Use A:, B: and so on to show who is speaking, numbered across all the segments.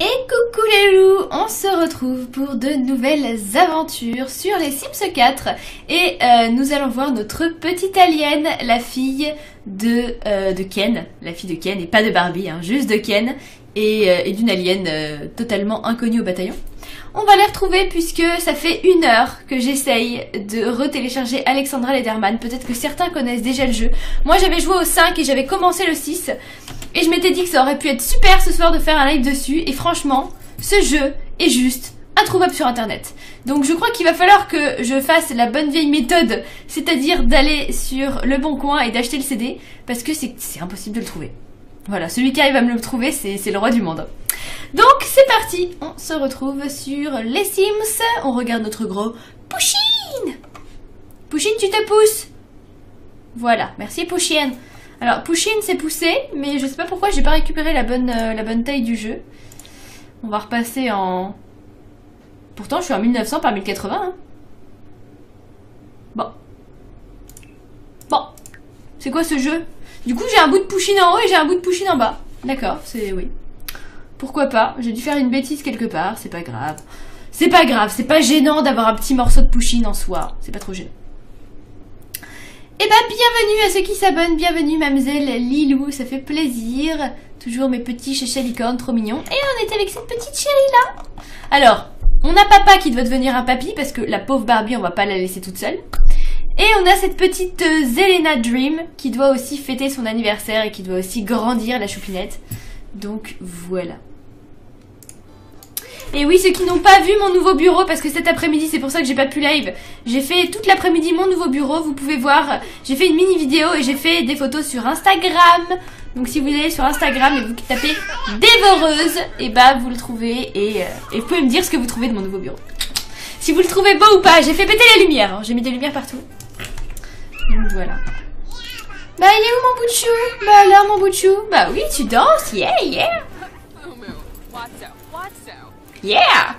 A: Et coucou les loups, on se retrouve pour de nouvelles aventures sur les Sims 4 et nous allons voir notre petite alien, la fille de Ken, et pas de Barbie, hein, juste de Ken et d'une alien totalement inconnue au bataillon. On va les retrouver puisque ça fait 1 heure que j'essaye de retélécharger Alexandra Lederman. Peut-être que certains connaissent déjà le jeu. Moi j'avais joué au 5 et j'avais commencé le 6. Et je m'étais dit que ça aurait pu être super ce soir de faire un live dessus. Et franchement, ce jeu est juste introuvable sur internet. Donc je crois qu'il va falloir que je fasse la bonne vieille méthode. C'est-à-dire d'aller sur Le Bon Coin et d'acheter le CD. Parce que c'est impossible de le trouver. Voilà, celui qui arrive à me le trouver, c'est le roi du monde. Donc c'est parti, on se retrouve sur les Sims. On regarde notre gros Pouchine. Pouchine, tu te pousses. Voilà, merci Pouchine. Alors Pouchine s'est poussé, mais je sais pas pourquoi j'ai pas récupéré la bonne taille du jeu. On va repasser en... Pourtant je suis en 1900 par 1080. Hein. Bon, c'est quoi ce jeu? Du coup j'ai un bout de Pouchine en haut et j'ai un bout de Pouchine en bas. D'accord, c'est... oui. Pourquoi pas? J'ai dû faire une bêtise quelque part, c'est pas grave. C'est pas grave, c'est pas gênant d'avoir un petit morceau de Pouchine en soi. C'est pas trop gênant. Et bah bienvenue à ceux qui s'abonnent, bienvenue mademoiselle Lilou, ça fait plaisir. Toujours mes petits chéchets licornes, trop mignons. Et on est avec cette petite chérie là. Alors, on a papa qui doit devenir un papy parce que la pauvre Barbie on va pas la laisser toute seule. Et on a cette petite Zelena Dream qui doit aussi fêter son anniversaire et qui doit aussi grandir, la choupinette. Donc voilà. Et oui, ceux qui n'ont pas vu mon nouveau bureau, parce que cet après-midi, c'est pour ça que j'ai pas pu live, j'ai fait toute l'après-midi mon nouveau bureau, vous pouvez voir, j'ai fait une mini vidéo et j'ai fait des photos sur Instagram. Donc si vous allez sur Instagram et vous tapez Dévoreuse, et bah vous le trouvez et vous pouvez me dire ce que vous trouvez de mon nouveau bureau. Si vous le trouvez beau ou pas, j'ai fait péter la lumière, hein. J'ai mis des lumières partout. Donc voilà. Bah il est où mon bout de chou? Bah là mon bout de chou. Bah oui tu danses, yeah yeah. Yeah.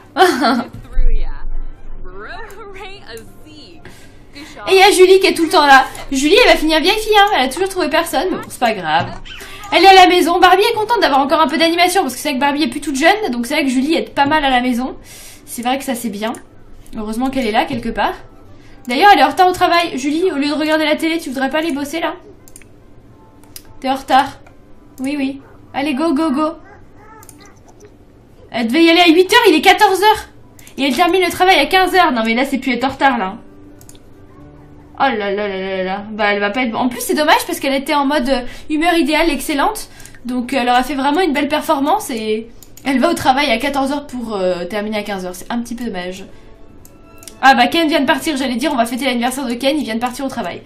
A: Et il y a Julie qui est tout le temps là. Julie elle va finir vieille fille, hein. Elle a toujours trouvé personne, mais bon c'est pas grave. Elle est à la maison, Barbie est contente d'avoir encore un peu d'animation parce que c'est vrai que Barbie est plus toute jeune. Donc c'est vrai que Julie est pas mal à la maison. C'est vrai que ça c'est bien. Heureusement qu'elle est là quelque part. D'ailleurs elle est en retard au travail. Julie, au lieu de regarder la télé, tu voudrais pas aller bosser là? T'es en retard. Oui oui. Allez go go go. Elle devait y aller à 8h, il est 14h. Et elle termine le travail à 15h. Non mais là c'est plus être en retard là. Oh là là là là là. Bah elle va pas être... En plus c'est dommage parce qu'elle était en mode humeur idéale, excellente. Donc elle aura fait vraiment une belle performance et elle va au travail à 14h pour terminer à 15h. C'est un petit peu dommage. Ah bah Ken vient de partir, j'allais dire on va fêter l'anniversaire de Ken, il vient de partir au travail.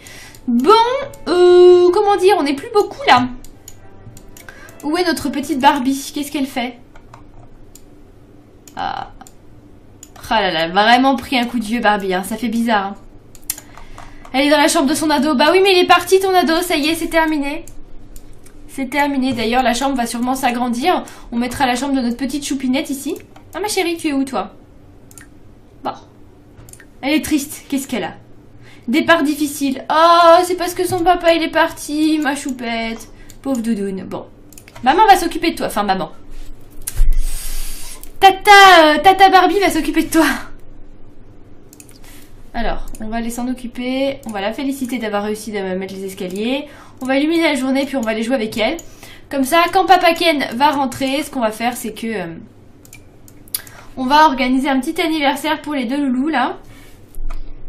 A: Bon, comment dire, on n'est plus beaucoup là. Où est notre petite Barbie? Qu'est-ce qu'elle fait? Ah. Ah là là, vraiment pris un coup de vieux Barbie, hein. Ça fait bizarre. Hein. Elle est dans la chambre de son ado. Bah oui, mais il est parti ton ado, ça y est, c'est terminé. C'est terminé. D'ailleurs, la chambre va sûrement s'agrandir. On mettra la chambre de notre petite choupinette ici. Ah ma chérie, tu es où toi? Bon. Elle est triste, qu'est-ce qu'elle a? Départ difficile. Oh, c'est parce que son papa il est parti, ma choupette. Pauvre doudoune. Bon. Maman va s'occuper de toi, enfin maman. Tata Barbie va s'occuper de toi. Alors, on va aller s'en occuper. On va la féliciter d'avoir réussi à mettre les escaliers. On va illuminer la journée puis on va aller jouer avec elle. Comme ça, quand Papa Ken va rentrer, ce qu'on va faire c'est que... on va organiser un petit anniversaire pour les deux loulous là.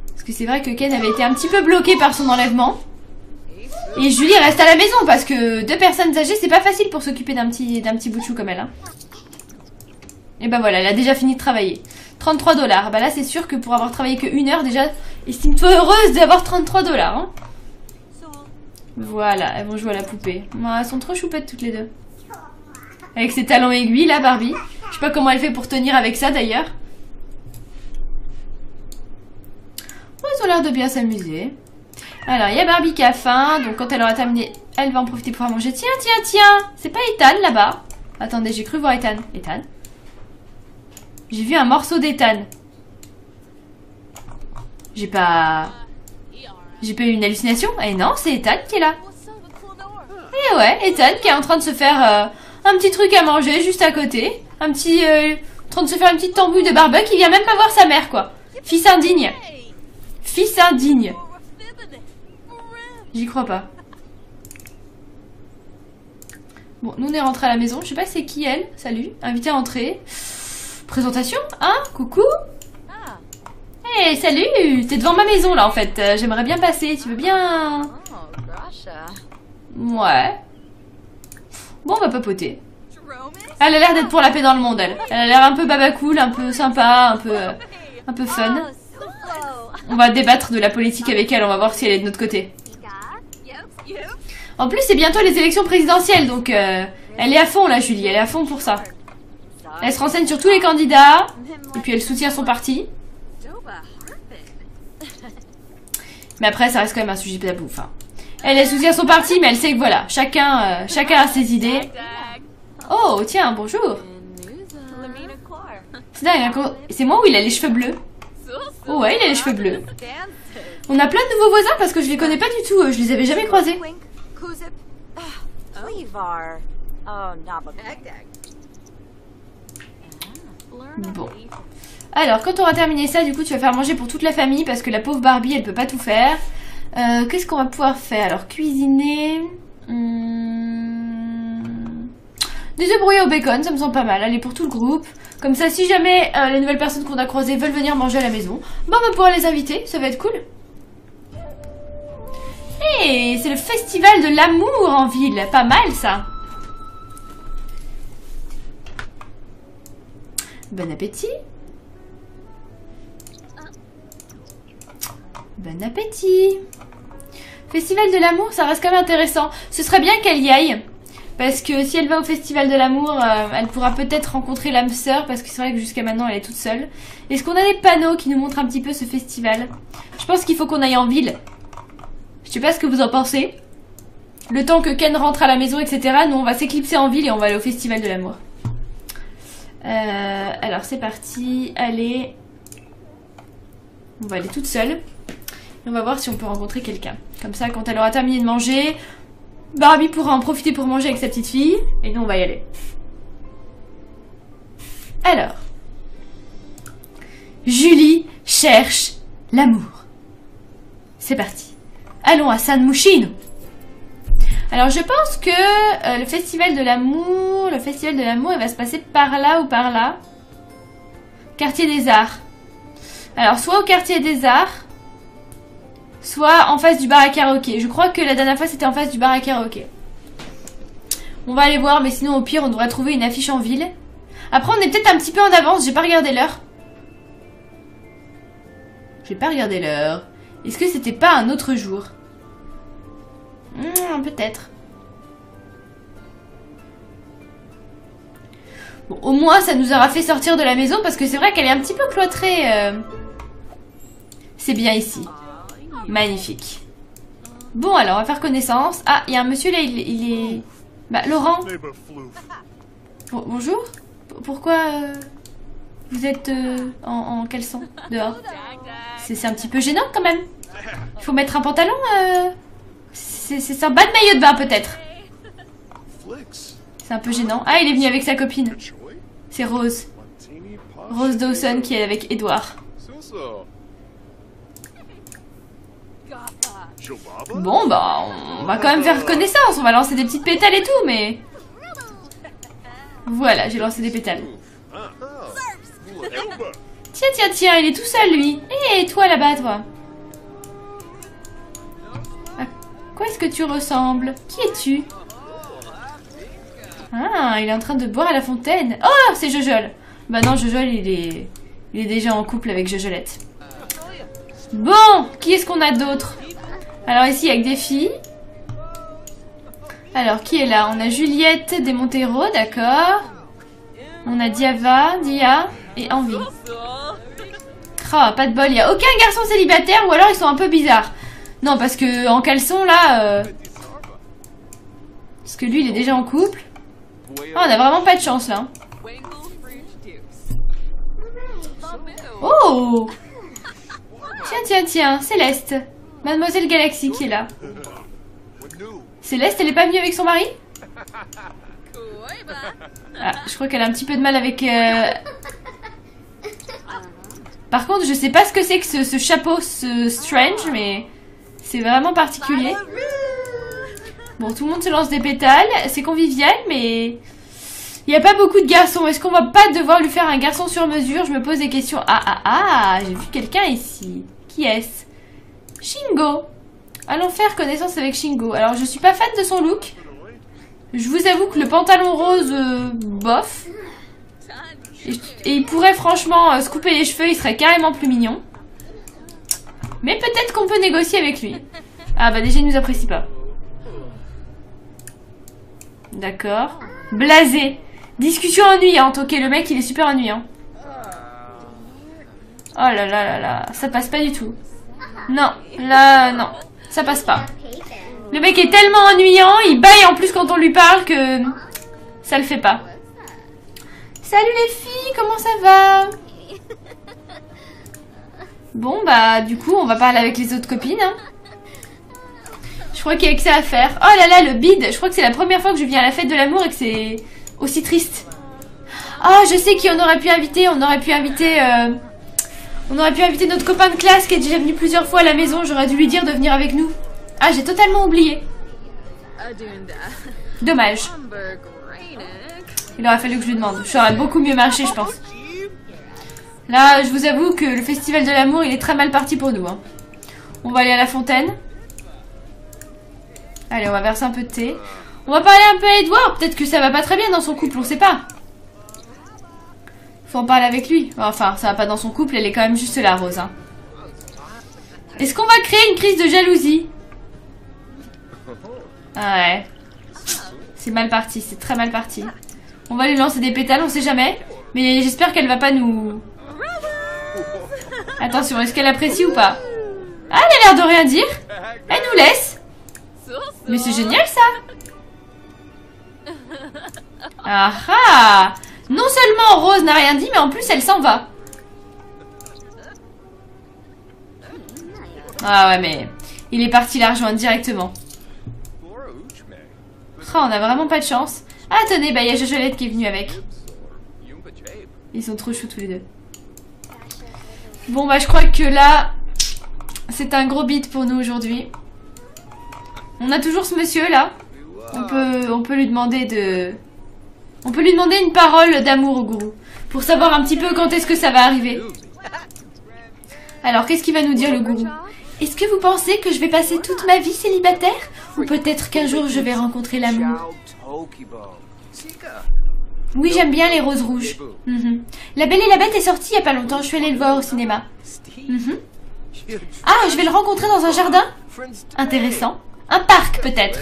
A: Parce que c'est vrai que Ken avait été un petit peu bloqué par son enlèvement. Et Julie reste à la maison parce que 2 personnes âgées c'est pas facile pour s'occuper d'un petit bout de chou comme elle. Hein. Et bah voilà, elle a déjà fini de travailler. 33 $. Bah là c'est sûr que pour avoir travaillé que 1 heure déjà, estime-toi heureuse d'avoir 33 $. Hein. Voilà, elles vont jouer à la poupée. Oh, elles sont trop choupettes toutes les deux. Avec ses talons aiguilles là Barbie. Je sais pas comment elle fait pour tenir avec ça d'ailleurs. Oh, ils ont l'air de bien s'amuser. Alors il y a Barbie qui a faim. Donc quand elle aura terminé, elle va en profiter pour manger. Tiens, tiens, tiens. C'est pas Ethan là-bas? Attendez, j'ai cru voir Ethan. Ethan? J'ai vu un morceau d'Ethan. J'ai pas eu une hallucination? Eh non, c'est Ethan qui est là. Et ouais, Ethan qui est en train de se faire un petit truc à manger juste à côté. Un petit... en train de se faire une petite tambouille de barbecue. Il vient même pas voir sa mère, quoi. Fils indigne. Fils indigne. J'y crois pas. Bon, nous on est rentrés à la maison. Je sais pas c'est qui elle. Salut. Invité à entrer. Présentation, hein? Coucou. Hey, salut. T'es devant ma maison là en fait. J'aimerais bien passer. Tu veux bien? Ouais. Bon, on va papoter. Elle a l'air d'être pour la paix dans le monde, elle. Elle a l'air un peu babacool, un peu sympa, un peu fun. On va débattre de la politique avec elle, on va voir si elle est de notre côté. En plus, c'est bientôt les élections présidentielles, donc elle est à fond là, Julie, elle est à fond pour ça. Elle se renseigne sur tous les candidats, et puis elle soutient son parti. Mais après, ça reste quand même un sujet tabou, enfin... Elle soutient son parti, mais elle sait que voilà, chacun a ses idées. Oh, tiens, bonjour. C'est dingue, c'est moi ou il a les cheveux bleus? Oh ouais, il a les cheveux bleus. On a plein de nouveaux voisins parce que je les connais pas du tout, je les avais jamais croisés. Bon. Alors, quand on aura terminé ça, du coup, tu vas faire manger pour toute la famille parce que la pauvre Barbie, elle peut pas tout faire. Qu'est-ce qu'on va pouvoir faire? Alors, cuisiner... Des œufs brouillés au bacon, ça me semble pas mal. Allez, pour tout le groupe. Comme ça, si jamais les nouvelles personnes qu'on a croisées veulent venir manger à la maison, bah, on va pouvoir les inviter, ça va être cool. Hey, c'est le festival de l'amour en ville. Pas mal, ça. Bon appétit. Bon appétit. Festival de l'amour, ça reste quand même intéressant. Ce serait bien qu'elle y aille. Parce que si elle va au festival de l'amour, elle pourra peut-être rencontrer l'âme sœur. Parce que c'est vrai que jusqu'à maintenant, elle est toute seule. Est-ce qu'on a des panneaux qui nous montrent un petit peu ce festival? Je pense qu'il faut qu'on aille en ville. Je sais pas ce que vous en pensez. Le temps que Ken rentre à la maison, etc. Nous, on va s'éclipser en ville et on va aller au festival de l'amour. Alors, c'est parti. Allez. On va aller toute seule. Et on va voir si on peut rencontrer quelqu'un. Comme ça, quand elle aura terminé de manger... Barbie pourra en profiter pour manger avec sa petite fille. Et nous, on va y aller. Alors. Julie cherche l'amour. C'est parti. Allons à San Muscino. Alors, je pense que le festival de l'amour... il va se passer par là ou par là. Quartier des Arts. Alors, soit au quartier des Arts... soit en face du bar à karaoké. Je crois que la dernière fois c'était en face du bar à karaoké. On va aller voir, mais sinon au pire on devrait trouver une affiche en ville. Après on est peut-être un petit peu en avance, j'ai pas regardé l'heure. J'ai pas regardé l'heure. Est-ce que c'était pas un autre jour? Peut-être. Bon, au moins ça nous aura fait sortir de la maison parce que c'est vrai qu'elle est un petit peu cloîtrée. C'est bien ici. Magnifique. Bon, alors, on va faire connaissance. Ah, il y a un monsieur là, il est... Bah, Laurent. Bonjour. Pourquoi vous êtes en caleçon dehors? C'est un petit peu gênant quand même. Il faut mettre un pantalon. C'est un bas de maillot de bain peut-être. C'est un peu gênant. Ah, il est venu avec sa copine. C'est Rose. Rose Dawson qui est avec Edward. Bon, bah, on va quand même faire connaissance. On va lancer des petites pétales et tout, mais... Voilà, j'ai lancé des pétales. Tiens, il est tout seul, lui. Et toi, là-bas, toi. À quoi est-ce que tu ressembles? Qui es-tu? Ah, il est en train de boire à la fontaine. Oh, c'est Jojol. Bah non, Jojol, il est déjà en couple avec Jojolette. Bon, qui est-ce qu'on a d'autre? Alors ici, avec des filles. Alors, qui est là? On a Juliette des Montero, d'accord. On a Dia et Envie. Oh, pas de bol, il n'y a aucun garçon célibataire ou alors ils sont un peu bizarres. Non, parce que en caleçon, là... Parce que lui, il est déjà en couple. Oh, on a vraiment pas de chance, là. Oh! Tiens, Céleste. Mademoiselle Galaxy qui est là. Céleste, elle est pas venue avec son mari? Ah, je crois qu'elle a un petit peu de mal avec... Par contre, je sais pas ce que c'est que ce chapeau, ce Strange, mais c'est vraiment particulier. Bon, tout le monde se lance des pétales. C'est convivial, mais... Il n'y a pas beaucoup de garçons. Est-ce qu'on va pas devoir lui faire un garçon sur mesure? Je me pose des questions. Ah, j'ai vu quelqu'un ici. Qui est-ce? Shingo. Allons faire connaissance avec Shingo. Alors, je suis pas fan de son look. Je vous avoue que le pantalon rose, bof. Et il pourrait franchement se couper les cheveux, il serait carrément plus mignon. Mais peut-être qu'on peut négocier avec lui. Ah bah déjà il nous apprécie pas. D'accord. Blasé. Discussion ennuyante. Ok, le mec il est super ennuyant. Oh là là là là. Ça passe pas du tout. Non, là non. Ça passe pas. Le mec est tellement ennuyant, il baille en plus quand on lui parle que ça le fait pas. Salut les filles, comment ça va? Bon bah du coup on va parler avec les autres copines. Hein. Je crois qu'il y a que ça à faire. Oh là là, le bide. Je crois que c'est la première fois que je viens à la fête de l'amour et que c'est aussi triste. Oh, je sais qui on aurait pu inviter. On aurait pu inviter notre copain de classe qui est déjà venu plusieurs fois à la maison. J'aurais dû lui dire de venir avec nous. Ah, j'ai totalement oublié. Dommage. Il aurait fallu que je lui demande. Ça aurait beaucoup mieux marché, je pense. Là, je vous avoue que le festival de l'amour, il est très mal parti pour nous. Hein. On va aller à la fontaine. Allez, on va verser un peu de thé. On va parler un peu à Edouard. Peut-être que ça va pas très bien dans son couple, on sait pas. Faut en parler avec lui. Enfin, ça va pas dans son couple, elle est quand même juste là, Rose. Hein. Est-ce qu'on va créer une crise de jalousie? Ah ouais. C'est mal parti, c'est très mal parti. On va lui lancer des pétales, on sait jamais. Mais j'espère qu'elle va pas nous... Attention, est-ce qu'elle apprécie ou pas? Ah, elle a l'air de rien dire. Elle nous laisse. Mais c'est génial ça. Ah ah. Non seulement Rose n'a rien dit, mais en plus elle s'en va. Ah ouais, mais il est parti la rejoindre directement. Oh, on a vraiment pas de chance. Ah tenez, bah il y a Jojolette qui est venue avec. Ils sont trop chauds tous les deux. Bon bah je crois que là c'est un gros beat pour nous aujourd'hui. On a toujours ce monsieur là. On peut lui demander de... On peut lui demander une parole d'amour au gourou. Pour savoir un petit peu quand est-ce que ça va arriver. Alors qu'est-ce qu'il va nous dire le gourou? Est-ce que vous pensez que je vais passer toute ma vie célibataire? Ou peut-être qu'un jour je vais rencontrer l'amour? Oui, j'aime bien les roses rouges. La Belle et la Bête est sortie il y a pas longtemps. Je suis allée le voir au cinéma. Ah, je vais le rencontrer dans un jardin? Intéressant. Un parc, peut-être.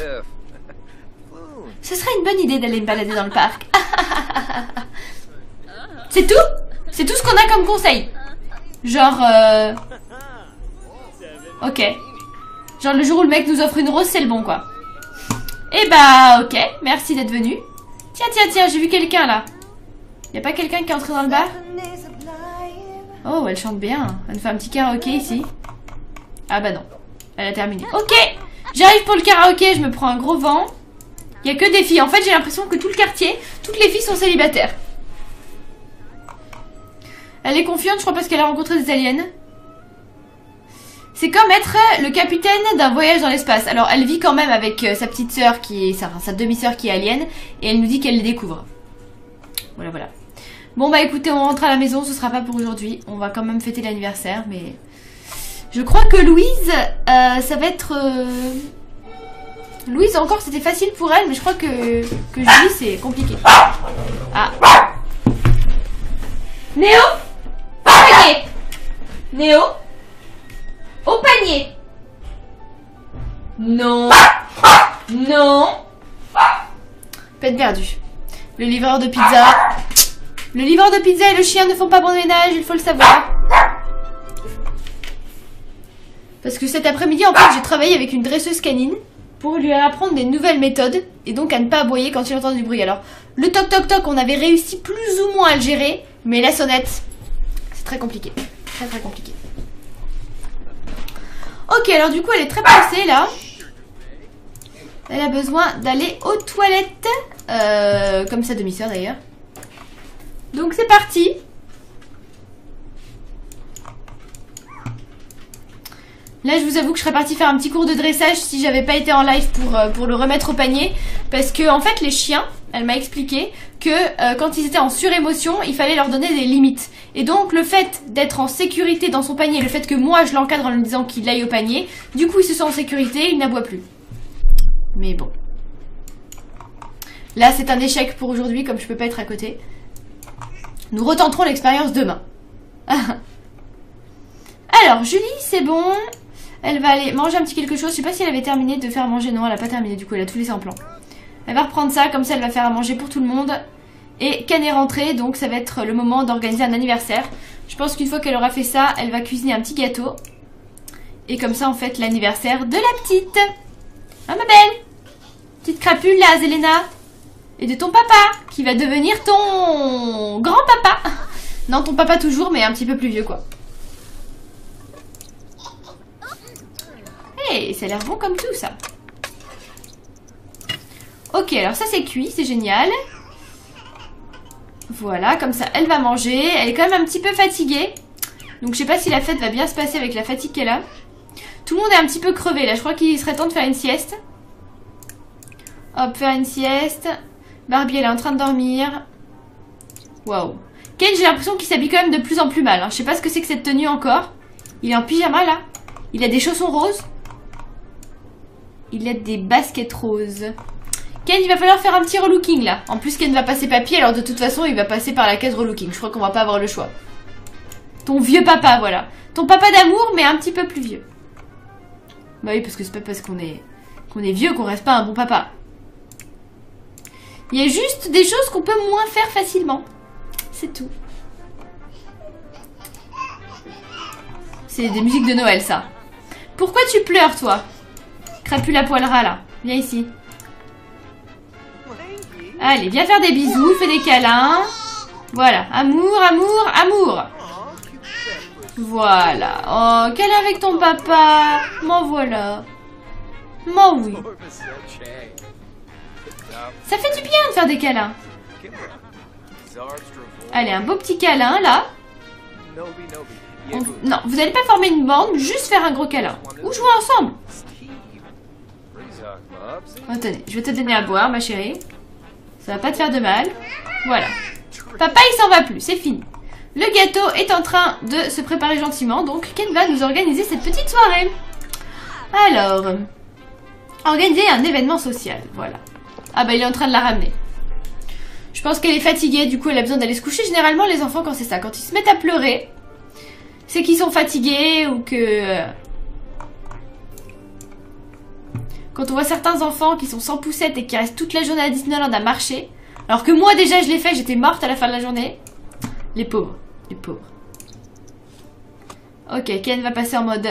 A: Ce serait une bonne idée d'aller me balader dans le parc. C'est tout? C'est tout ce qu'on a comme conseil. Genre, ok. Genre le jour où le mec nous offre une rose, c'est le bon, quoi. Eh bah, ok. Merci d'être venu. Tiens, j'ai vu quelqu'un, là. Y'a pas quelqu'un qui est entré dans le bar? Oh, elle chante bien. Elle fait un petit karaoké, ici. Ah bah non. Elle a terminé. Ok. J'arrive pour le karaoké, je me prends un gros vent. Il n'y a que des filles. En fait, j'ai l'impression que tout le quartier, toutes les filles sont célibataires. Elle est confiante, je crois, parce qu'elle a rencontré des aliens. C'est comme être le capitaine d'un voyage dans l'espace. Alors, elle vit quand même avec sa petite sœur, sa demi-sœur qui est alien. Et elle nous dit qu'elle les découvre. Voilà. Bon, bah écoutez, on rentre à la maison. Ce sera pas pour aujourd'hui. On va quand même fêter l'anniversaire, mais... Je crois que Louise, ça va être... Louise, encore, c'était facile pour elle, mais je crois que Julie, c'est compliqué. Ah. Néo, au panier. Néo, au panier. Non. Peine perdue. Le livreur de pizza. Le livreur de pizza et le chien ne font pas bon ménage, il faut le savoir. Parce que cet après-midi, en fait, j'ai travaillé avec une dresseuse canine pour lui apprendre des nouvelles méthodes et donc à ne pas aboyer quand il entend du bruit. Alors, le toc-toc-toc, on avait réussi plus ou moins à le gérer, mais la sonnette, c'est très compliqué. Très compliqué. Ok, alors du coup, elle est très pressée, là. Elle a besoin d'aller aux toilettes. comme sa demi-sœur d'ailleurs. Donc c'est parti. Là je vous avoue que je serais partie faire un petit cours de dressage si j'avais pas été en live pour le remettre au panier. Parce que en fait les chiens, elle m'a expliqué que quand ils étaient en surémotion, il fallait leur donner des limites. Et donc le fait d'être en sécurité dans son panier, le fait que moi je l'encadre en lui disant qu'il aille au panier, du coup il se sent en sécurité, il n'aboie plus. Mais bon. Là c'est un échec pour aujourd'hui comme je peux pas être à côté. Nous retenterons l'expérience demain. Alors Julie c'est bon. Elle va aller manger un petit quelque chose. Je sais pas si elle avait terminé de faire manger. Non elle a pas terminé du coup, elle a tout laissé en plan. Elle va reprendre ça, comme ça elle va faire à manger pour tout le monde. Et Ken est rentrée, donc ça va être le moment d'organiser un anniversaire. Je pense qu'une fois qu'elle aura fait ça, elle va cuisiner un petit gâteau. Et comme ça on fête l'anniversaire de la petite. Ah ma belle petite crapule là, Zelena. Et de ton papa, qui va devenir ton grand-papa. Non, ton papa toujours, mais un petit peu plus vieux quoi. Hey, ça a l'air bon comme tout ça. Ok, alors ça c'est cuit, c'est génial. Voilà, comme ça elle va manger. Elle est quand même un petit peu fatiguée. Donc je sais pas si la fête va bien se passer avec la fatigue qu'elle a. Tout le monde est un petit peu crevé là, je crois qu'il serait temps de faire une sieste. Hop, faire une sieste. Barbie elle est en train de dormir. Waouh. Ken j'ai l'impression qu'il s'habille quand même de plus en plus mal. Hein. Je sais pas ce que c'est que cette tenue encore. Il est en pyjama là. Il a des chaussons roses. Il a des baskets roses. Ken, il va falloir faire un petit relooking là. En plus, Ken va passer papy, alors de toute façon, il va passer par la case relooking. Je crois qu'on va pas avoir le choix. Ton vieux papa, voilà. Ton papa d'amour, mais un petit peu plus vieux. Bah oui, parce que c'est pas parce qu'on est vieux qu'on reste pas un bon papa. Il y a juste des choses qu'on peut moins faire facilement. C'est tout. C'est des musiques de Noël, ça. Pourquoi tu pleures, toi? Crapule à poil ras, là. Viens ici. Allez, viens faire des bisous, fais des câlins. Voilà, amour, amour, amour. Voilà. Oh, câlin avec ton papa. M'en voilà. M'en oui. Ça fait du bien de faire des câlins. Allez, un beau petit câlin, là. Non, vous n'allez pas former une bande, juste faire un gros câlin. Ou jouer ensemble. Oh, tenez, je vais te donner à boire, ma chérie. Ça va pas te faire de mal. Voilà. Papa, il s'en va plus, c'est fini. Le gâteau est en train de se préparer gentiment, donc Ken va nous organiser cette petite soirée. Alors, organiser un événement social, voilà. Ah bah il est en train de la ramener. Je pense qu'elle est fatiguée, du coup elle a besoin d'aller se coucher. Généralement les enfants quand c'est ça, quand ils se mettent à pleurer, c'est qu'ils sont fatigués ou que... Quand on voit certains enfants qui sont sans poussette et qui restent toute la journée à Disneyland à marcher, alors que moi déjà je l'ai fait, j'étais morte à la fin de la journée. Les pauvres, les pauvres. Ok, Ken va passer en mode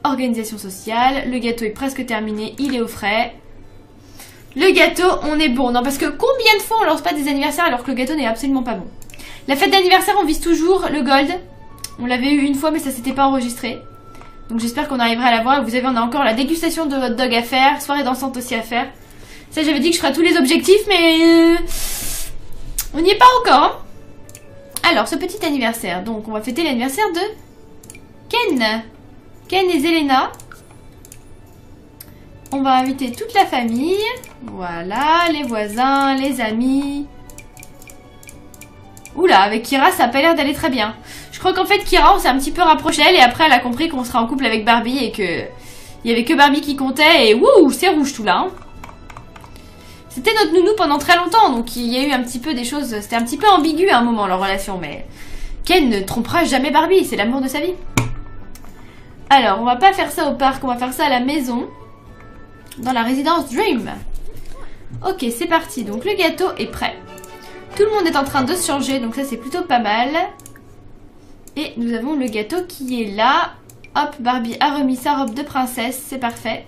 A: organisation sociale. Le gâteau est presque terminé, il est au frais. Le gâteau, on est bon. Non, parce que combien de fois on lance pas des anniversaires alors que le gâteau n'est absolument pas bon. La fête d'anniversaire, on vise toujours le gold. On l'avait eu une fois, mais ça s'était pas enregistré. Donc j'espère qu'on arrivera à l'avoir. Vous savez, on a encore la dégustation de hot dog à faire. Soirée dansante aussi à faire. Ça, j'avais dit que je ferais tous les objectifs, mais... on n'y est pas encore. Hein. Alors, ce petit anniversaire. Donc, on va fêter l'anniversaire de Ken. Ken et Zelena. On va inviter toute la famille. Voilà, les voisins, les amis. Oula, avec Kira, ça a pas l'air d'aller très bien. Je crois qu'en fait, Kira, on s'est un petit peu rapproché d'elle et après, elle a compris qu'on sera en couple avec Barbie et que il y avait que Barbie qui comptait et wouh, c'est rouge tout là. Hein. C'était notre nounou pendant très longtemps, donc il y a eu un petit peu des choses... C'était un petit peu ambigu à un moment, leur relation, mais... Ken ne trompera jamais Barbie, c'est l'amour de sa vie. Alors, on va pas faire ça au parc, on va faire ça à la maison. Dans la résidence Dream. Ok, c'est parti. Donc le gâteau est prêt. Tout le monde est en train de se changer, donc ça c'est plutôt pas mal. Et nous avons le gâteau qui est là. Hop, Barbie a remis sa robe de princesse, c'est parfait.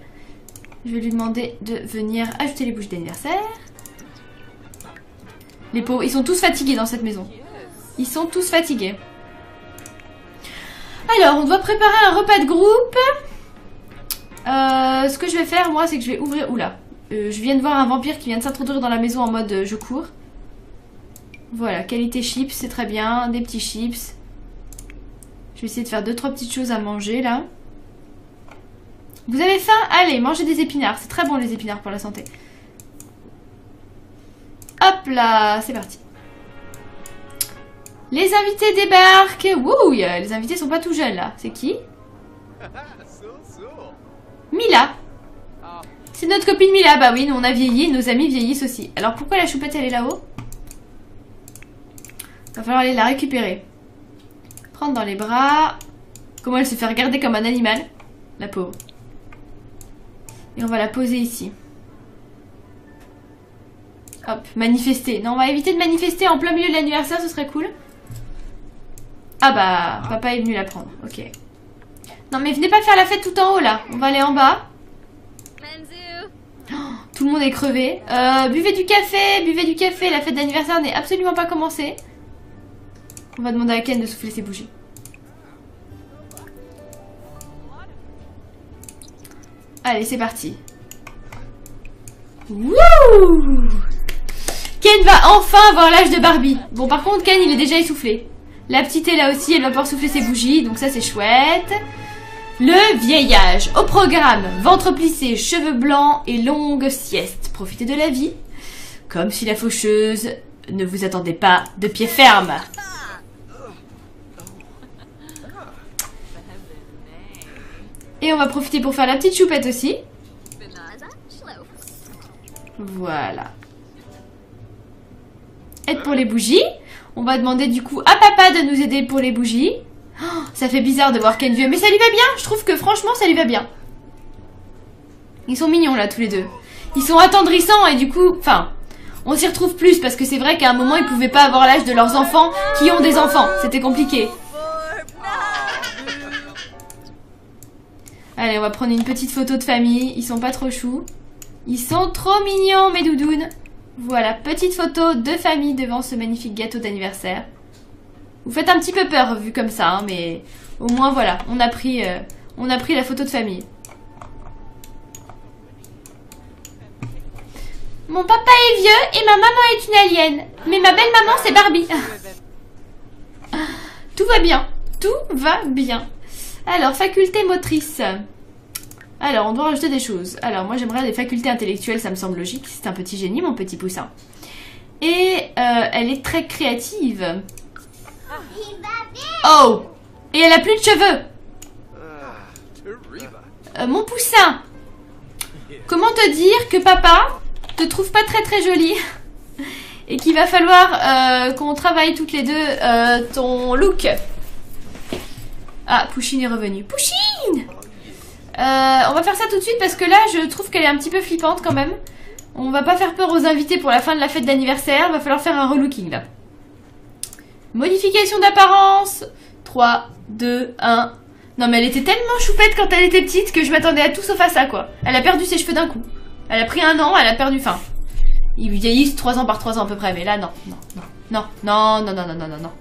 A: Je vais lui demander de venir ajouter les bougies d'anniversaire. Les pauvres, ils sont tous fatigués dans cette maison. Ils sont tous fatigués. Alors, on doit préparer un repas de groupe. Ce que je vais faire, moi, c'est que je vais ouvrir... Oula, Je viens de voir un vampire qui vient de s'introduire dans la maison en mode je cours. Voilà, qualité chips, c'est très bien. Des petits chips. Je vais essayer de faire 2-3 petites choses à manger là. Vous avez faim? Allez, mangez des épinards. C'est très bon les épinards pour la santé. Hop là, c'est parti. Les invités débarquent. Wouh, les invités sont pas tout jeunes là. C'est qui? Mila. C'est notre copine Mila. Bah oui, nous on a vieilli, nos amis vieillissent aussi. Alors pourquoi la choupette elle est là-haut? Va falloir aller la récupérer. Prendre dans les bras. Comment elle se fait regarder comme un animal? La pauvre. Et on va la poser ici. Hop, manifester. Non, on va éviter de manifester en plein milieu de l'anniversaire, ce serait cool. Ah bah, papa est venu la prendre. Ok. Non mais venez pas faire la fête tout en haut là. On va aller en bas. Oh, tout le monde est crevé. Buvez du café, buvez du café. La fête d'anniversaire n'est absolument pas commencée. On va demander à Ken de souffler ses bougies. Allez, c'est parti. Wouh! Ken va enfin avoir l'âge de Barbie. Bon, par contre, Ken, il est déjà essoufflé. La petite est là aussi, elle va pouvoir souffler ses bougies, donc ça, c'est chouette. Le vieillage. Au programme, ventre plissé, cheveux blancs et longue sieste. Profitez de la vie. Comme si la faucheuse ne vous attendait pas de pied ferme. Et on va profiter pour faire la petite choupette aussi. Voilà. Aide pour les bougies. On va demander du coup à papa de nous aider pour les bougies. Oh, ça fait bizarre de voir Ken vieux, mais ça lui va bien. Je trouve que franchement ça lui va bien. Ils sont mignons là tous les deux. Ils sont attendrissants et du coup, enfin, on s'y retrouve plus parce que c'est vrai qu'à un moment ils pouvaient pas avoir l'âge de leurs enfants qui ont des enfants. C'était compliqué. Allez, on va prendre une petite photo de famille. Ils sont pas trop choux. Ils sont trop mignons, mes doudounes. Voilà, petite photo de famille devant ce magnifique gâteau d'anniversaire. Vous faites un petit peu peur vu comme ça, hein, mais au moins voilà, on a pris la photo de famille. Mon papa est vieux et ma maman est une alien. Mais ma belle maman c'est Barbie. Tout va bien, tout va bien. Alors, faculté motrice. Alors, on doit rajouter des choses. Alors, moi, j'aimerais des facultés intellectuelles, ça me semble logique. C'est un petit génie, mon petit poussin. Et elle est très créative. Oh! Et elle a plus de cheveux. Mon poussin. Comment te dire que papa te trouve pas très très jolie et qu'il va falloir qu'on travaille toutes les deux ton look. Ah, Pouchine est revenue. Pouchine! On va faire ça tout de suite parce que là, je trouve qu'elle est un petit peu flippante quand même. On va pas faire peur aux invités pour la fin de la fête d'anniversaire. Va falloir faire un relooking là. Modification d'apparence. 3, 2, 1. Non mais elle était tellement choupette quand elle était petite que je m'attendais à tout sauf à ça quoi. Elle a perdu ses cheveux d'un coup. Elle a pris 1 an, elle a perdu faim. Ils vieillissent 3 ans par 3 ans à peu près. Mais là, non, non, non, non, non, non, non, non, non, non, non.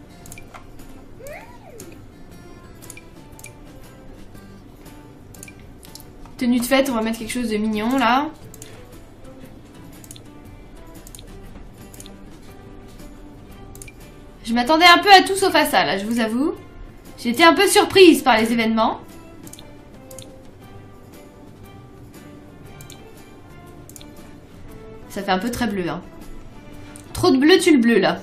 A: Tenue de fête, on va mettre quelque chose de mignon là. Je m'attendais un peu à tout sauf à ça là, je vous avoue. J'ai été un peu surprise par les événements. Ça fait un peu très bleu hein. Trop de bleu, tu le bleu là.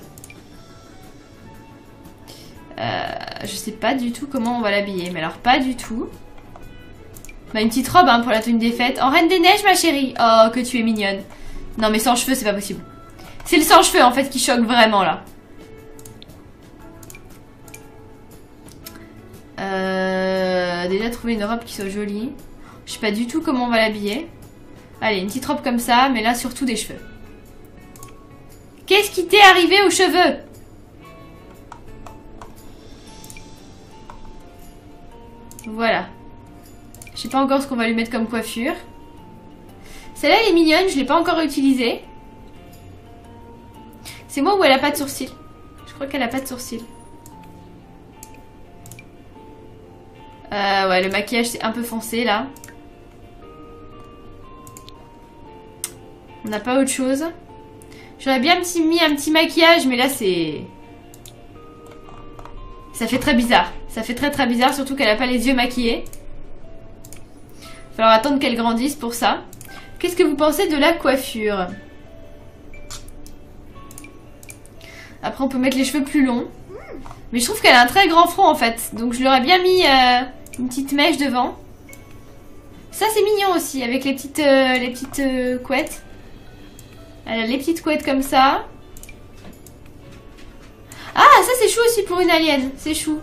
A: Je sais pas du tout comment on va l'habiller, mais alors pas du tout. Bah une petite robe hein, pour la tenue des fêtes. En Reine des Neiges ma chérie. Oh que tu es mignonne. Non mais sans cheveux c'est pas possible. C'est le sans cheveux en fait qui choque vraiment là. Déjà trouver une robe qui soit jolie. Je sais pas du tout comment on va l'habiller. Allez une petite robe comme ça. Mais là surtout des cheveux. Qu'est-ce qui t'est arrivé aux cheveux? Voilà. Je sais pas encore ce qu'on va lui mettre comme coiffure. Celle-là elle est mignonne, je l'ai pas encore utilisée. C'est moi ou elle a pas de sourcils? Je crois qu'elle a pas de sourcils. Ouais, le maquillage c'est un peu foncé là. On n'a pas autre chose. J'aurais bien mis un petit maquillage, mais là c'est... Ça fait très bizarre. Ça fait très bizarre, surtout qu'elle n'a pas les yeux maquillés. Il va falloir attendre qu'elle grandisse pour ça. Qu'est-ce que vous pensez de la coiffure? Après on peut mettre les cheveux plus longs. Mais je trouve qu'elle a un très grand front en fait. Donc je lui aurais bien mis une petite mèche devant. Ça c'est mignon aussi, avec les petites couettes. Elle a les petites couettes comme ça. Ah, ça c'est chou aussi pour une alien. C'est chou.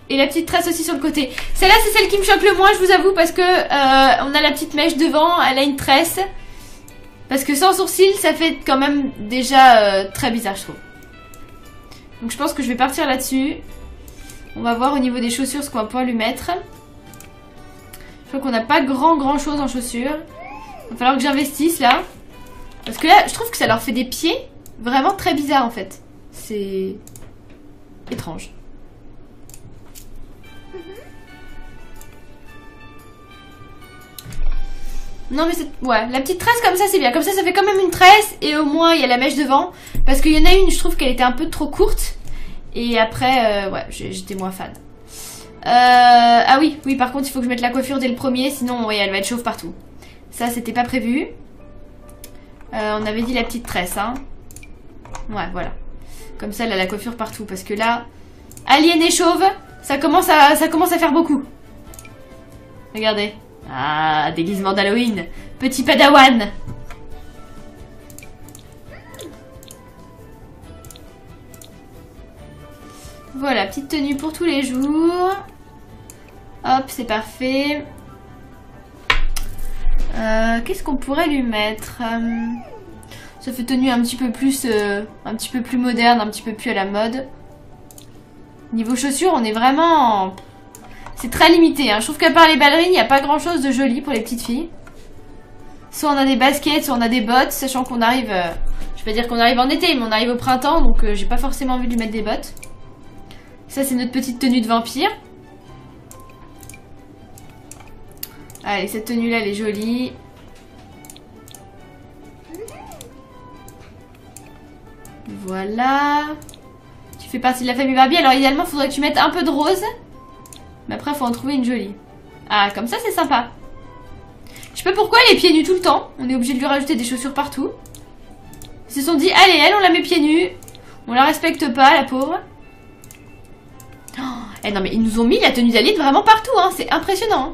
A: Et la petite tresse aussi sur le côté. Celle-là c'est celle qui me choque le moins, je vous avoue, parce que on a la petite mèche devant, elle a une tresse. Parce que sans sourcils, ça fait quand même déjà très bizarre, je trouve. Donc je pense que je vais partir là-dessus. On va voir au niveau des chaussures ce qu'on va pouvoir lui mettre. Je crois qu'on n'a pas grand chose en chaussures. Il va falloir que j'investisse là. Parce que là, je trouve que ça leur fait des pieds vraiment très bizarres en fait. C'est étrange. Non mais c'est... Ouais, la petite tresse comme ça c'est bien. Comme ça fait quand même une tresse. Et au moins il y a la mèche devant. Parce qu'il y en a une, je trouve qu'elle était un peu trop courte. Et après, ouais, j'étais moins fan. Ah oui, par contre il faut que je mette la coiffure dès le premier. Sinon, ouais, elle va être chauve partout. Ça c'était pas prévu. On avait dit la petite tresse, hein. Ouais, voilà. Comme ça elle a la coiffure partout. Parce que là, alien et chauve, ça commence à faire beaucoup. Regardez. Ah, déguisement d'Halloween. Petit padawan. Voilà, petite tenue pour tous les jours. Hop, c'est parfait. Qu'est-ce qu'on pourrait lui mettre? Ça fait tenue un petit peu plus moderne, un petit peu plus à la mode. Niveau chaussures, on est vraiment... C'est très limité, hein. Je trouve qu'à part les ballerines, il n'y a pas grand chose de joli pour les petites filles. Soit on a des baskets, soit on a des bottes, sachant qu'on arrive... je vais pas dire qu'on arrive en été, mais on arrive au printemps, donc j'ai pas forcément envie de lui mettre des bottes. Ça, c'est notre petite tenue de vampire. Allez, cette tenue-là, elle est jolie. Voilà. Tu fais partie de la famille Barbie. Alors, idéalement, il faudrait que tu mettes un peu de rose. Mais après, il faut en trouver une jolie. Ah, comme ça, c'est sympa. Je sais pas pourquoi elle est pieds nus tout le temps. On est obligé de lui rajouter des chaussures partout. Ils se sont dit, allez, elle, on la met pieds nus. On la respecte pas, la pauvre. Oh, eh non, mais ils nous ont mis la tenue d'alien vraiment partout, hein. C'est impressionnant.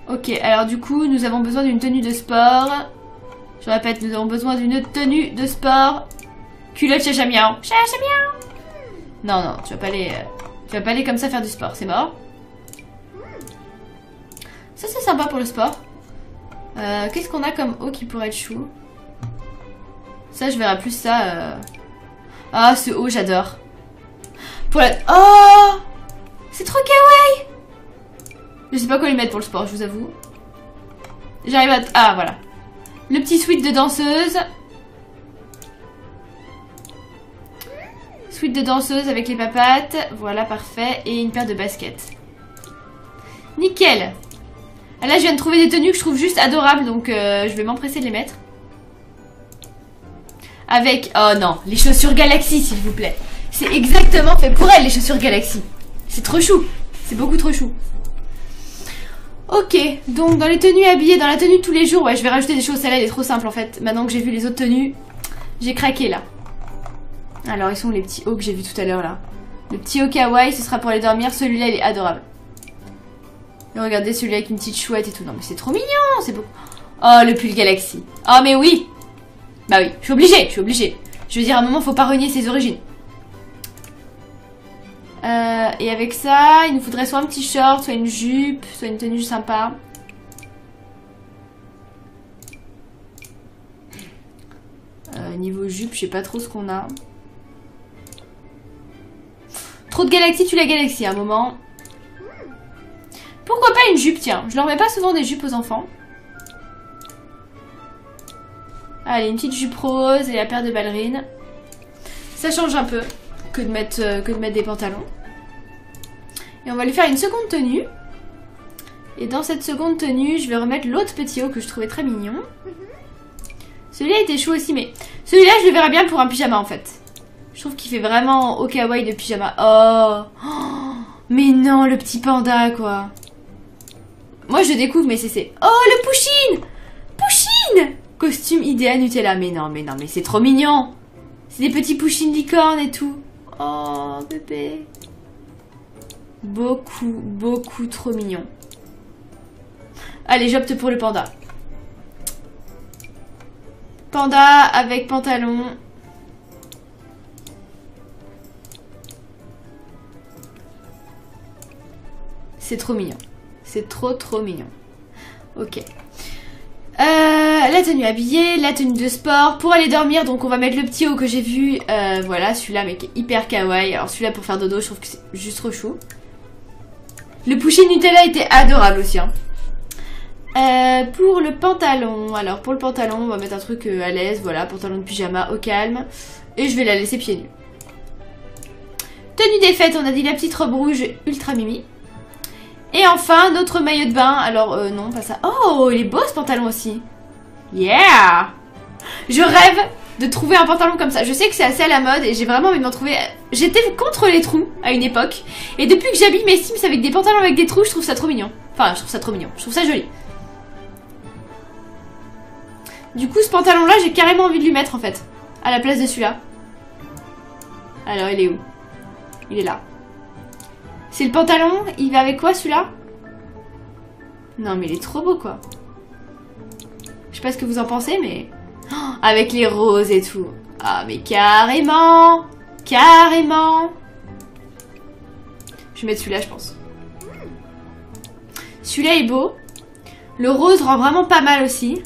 A: Ok, alors du coup, nous avons besoin d'une tenue de sport. Je répète, nous avons besoin d'une tenue de sport. Culotte chacha miaou. Chacha miaou. Non, tu vas pas aller comme ça faire du sport, c'est mort. Ça c'est sympa pour le sport. Qu'est-ce qu'on a comme haut qui pourrait être chou? Ça je verrai plus ça. Ah ce haut j'adore. Pour la... Oh, c'est trop kawaii. Je sais pas quoi lui mettre pour le sport, je vous avoue. J'arrive à... Ah voilà. Le petit sweat de danseuse. Sweat de danseuse avec les papates. Voilà, parfait. Et une paire de baskets. Nickel. Là, je viens de trouver des tenues que je trouve juste adorables. Donc, je vais m'empresser de les mettre. Avec... Oh non, les chaussures Galaxy, s'il vous plaît. C'est exactement fait pour elle, les chaussures Galaxy. C'est trop chou. C'est beaucoup trop chou. Ok, donc dans les tenues habillées, dans la tenue de tous les jours, ouais, je vais rajouter des choses. Celle-là, elle est trop simple en fait. Maintenant que j'ai vu les autres tenues, j'ai craqué là. Alors, ils sont les petits hauts que j'ai vu tout à l'heure là. Le petit haut kawaii, ce sera pour les dormir. Celui-là, il est adorable. Et regardez celui-là avec une petite chouette et tout. Non, mais c'est trop mignon, c'est beau. Oh, le pull Galaxy. Oh, mais oui. Bah oui, je suis obligée. Je veux dire, à un moment, faut pas renier ses origines. Et avec ça, il nous faudrait soit un petit short, soit une jupe, soit une tenue sympa. Niveau jupe, je sais pas trop ce qu'on a. Trop de Galaxy, tu la Galaxy à un moment. Pourquoi pas une jupe, tiens. Je leur mets pas souvent des jupes aux enfants. Allez, une petite jupe rose et la paire de ballerines. Ça change un peu que de mettre des pantalons. Et on va lui faire une seconde tenue. Et dans cette seconde tenue, je vais remettre l'autre petit haut que je trouvais très mignon. Celui-là était chaud aussi, mais celui-là, je le verrais bien pour un pyjama, en fait. Je trouve qu'il fait vraiment au kawaii de pyjama. Oh, mais non, le petit panda, quoi. Moi, je découvre, mais c'est... Oh, le Pusheen! Pusheen! Costume idéal Nutella. Mais non, mais c'est trop mignon. C'est des petits Pusheen licornes et tout. Oh, bébé. Beaucoup trop mignon. Allez, j'opte pour le panda. Panda avec pantalon. C'est trop mignon. C'est trop mignon. Ok. La tenue habillée, la tenue de sport. Pour aller dormir, donc on va mettre le petit haut que j'ai vu. Voilà, celui-là, mais qui est hyper kawaii. Alors celui-là pour faire dodo, je trouve que c'est juste trop chou. Le Pusheen Nutella était adorable aussi. Hein. Pour le pantalon, alors pour le pantalon, on va mettre un truc à l'aise. Voilà, pantalon de pyjama au calme. Et je vais la laisser pieds nus. Tenue des fêtes, on a dit la petite robe rouge ultra mimi. Et enfin, notre maillot de bain. Alors, non, pas ça. Oh, il est beau ce pantalon aussi. Yeah! Je rêve de trouver un pantalon comme ça. Je sais que c'est assez à la mode et j'ai vraiment envie de m'en trouver. J'étais contre les trous à une époque. Et depuis que j'habille mes Sims avec des pantalons avec des trous, je trouve ça trop mignon. Enfin, je trouve ça trop mignon. Je trouve ça joli. Du coup, ce pantalon-là, j'ai carrément envie de lui mettre en fait. À la place de celui-là. Alors, il est où? Il est là. C'est le pantalon, il va avec quoi celui-là? Non mais il est trop beau quoi. Je sais pas ce que vous en pensez mais... Oh, avec les roses et tout. Ah mais carrément. Carrément. Je vais mettre celui-là je pense. Celui-là est beau. Le rose rend vraiment pas mal aussi.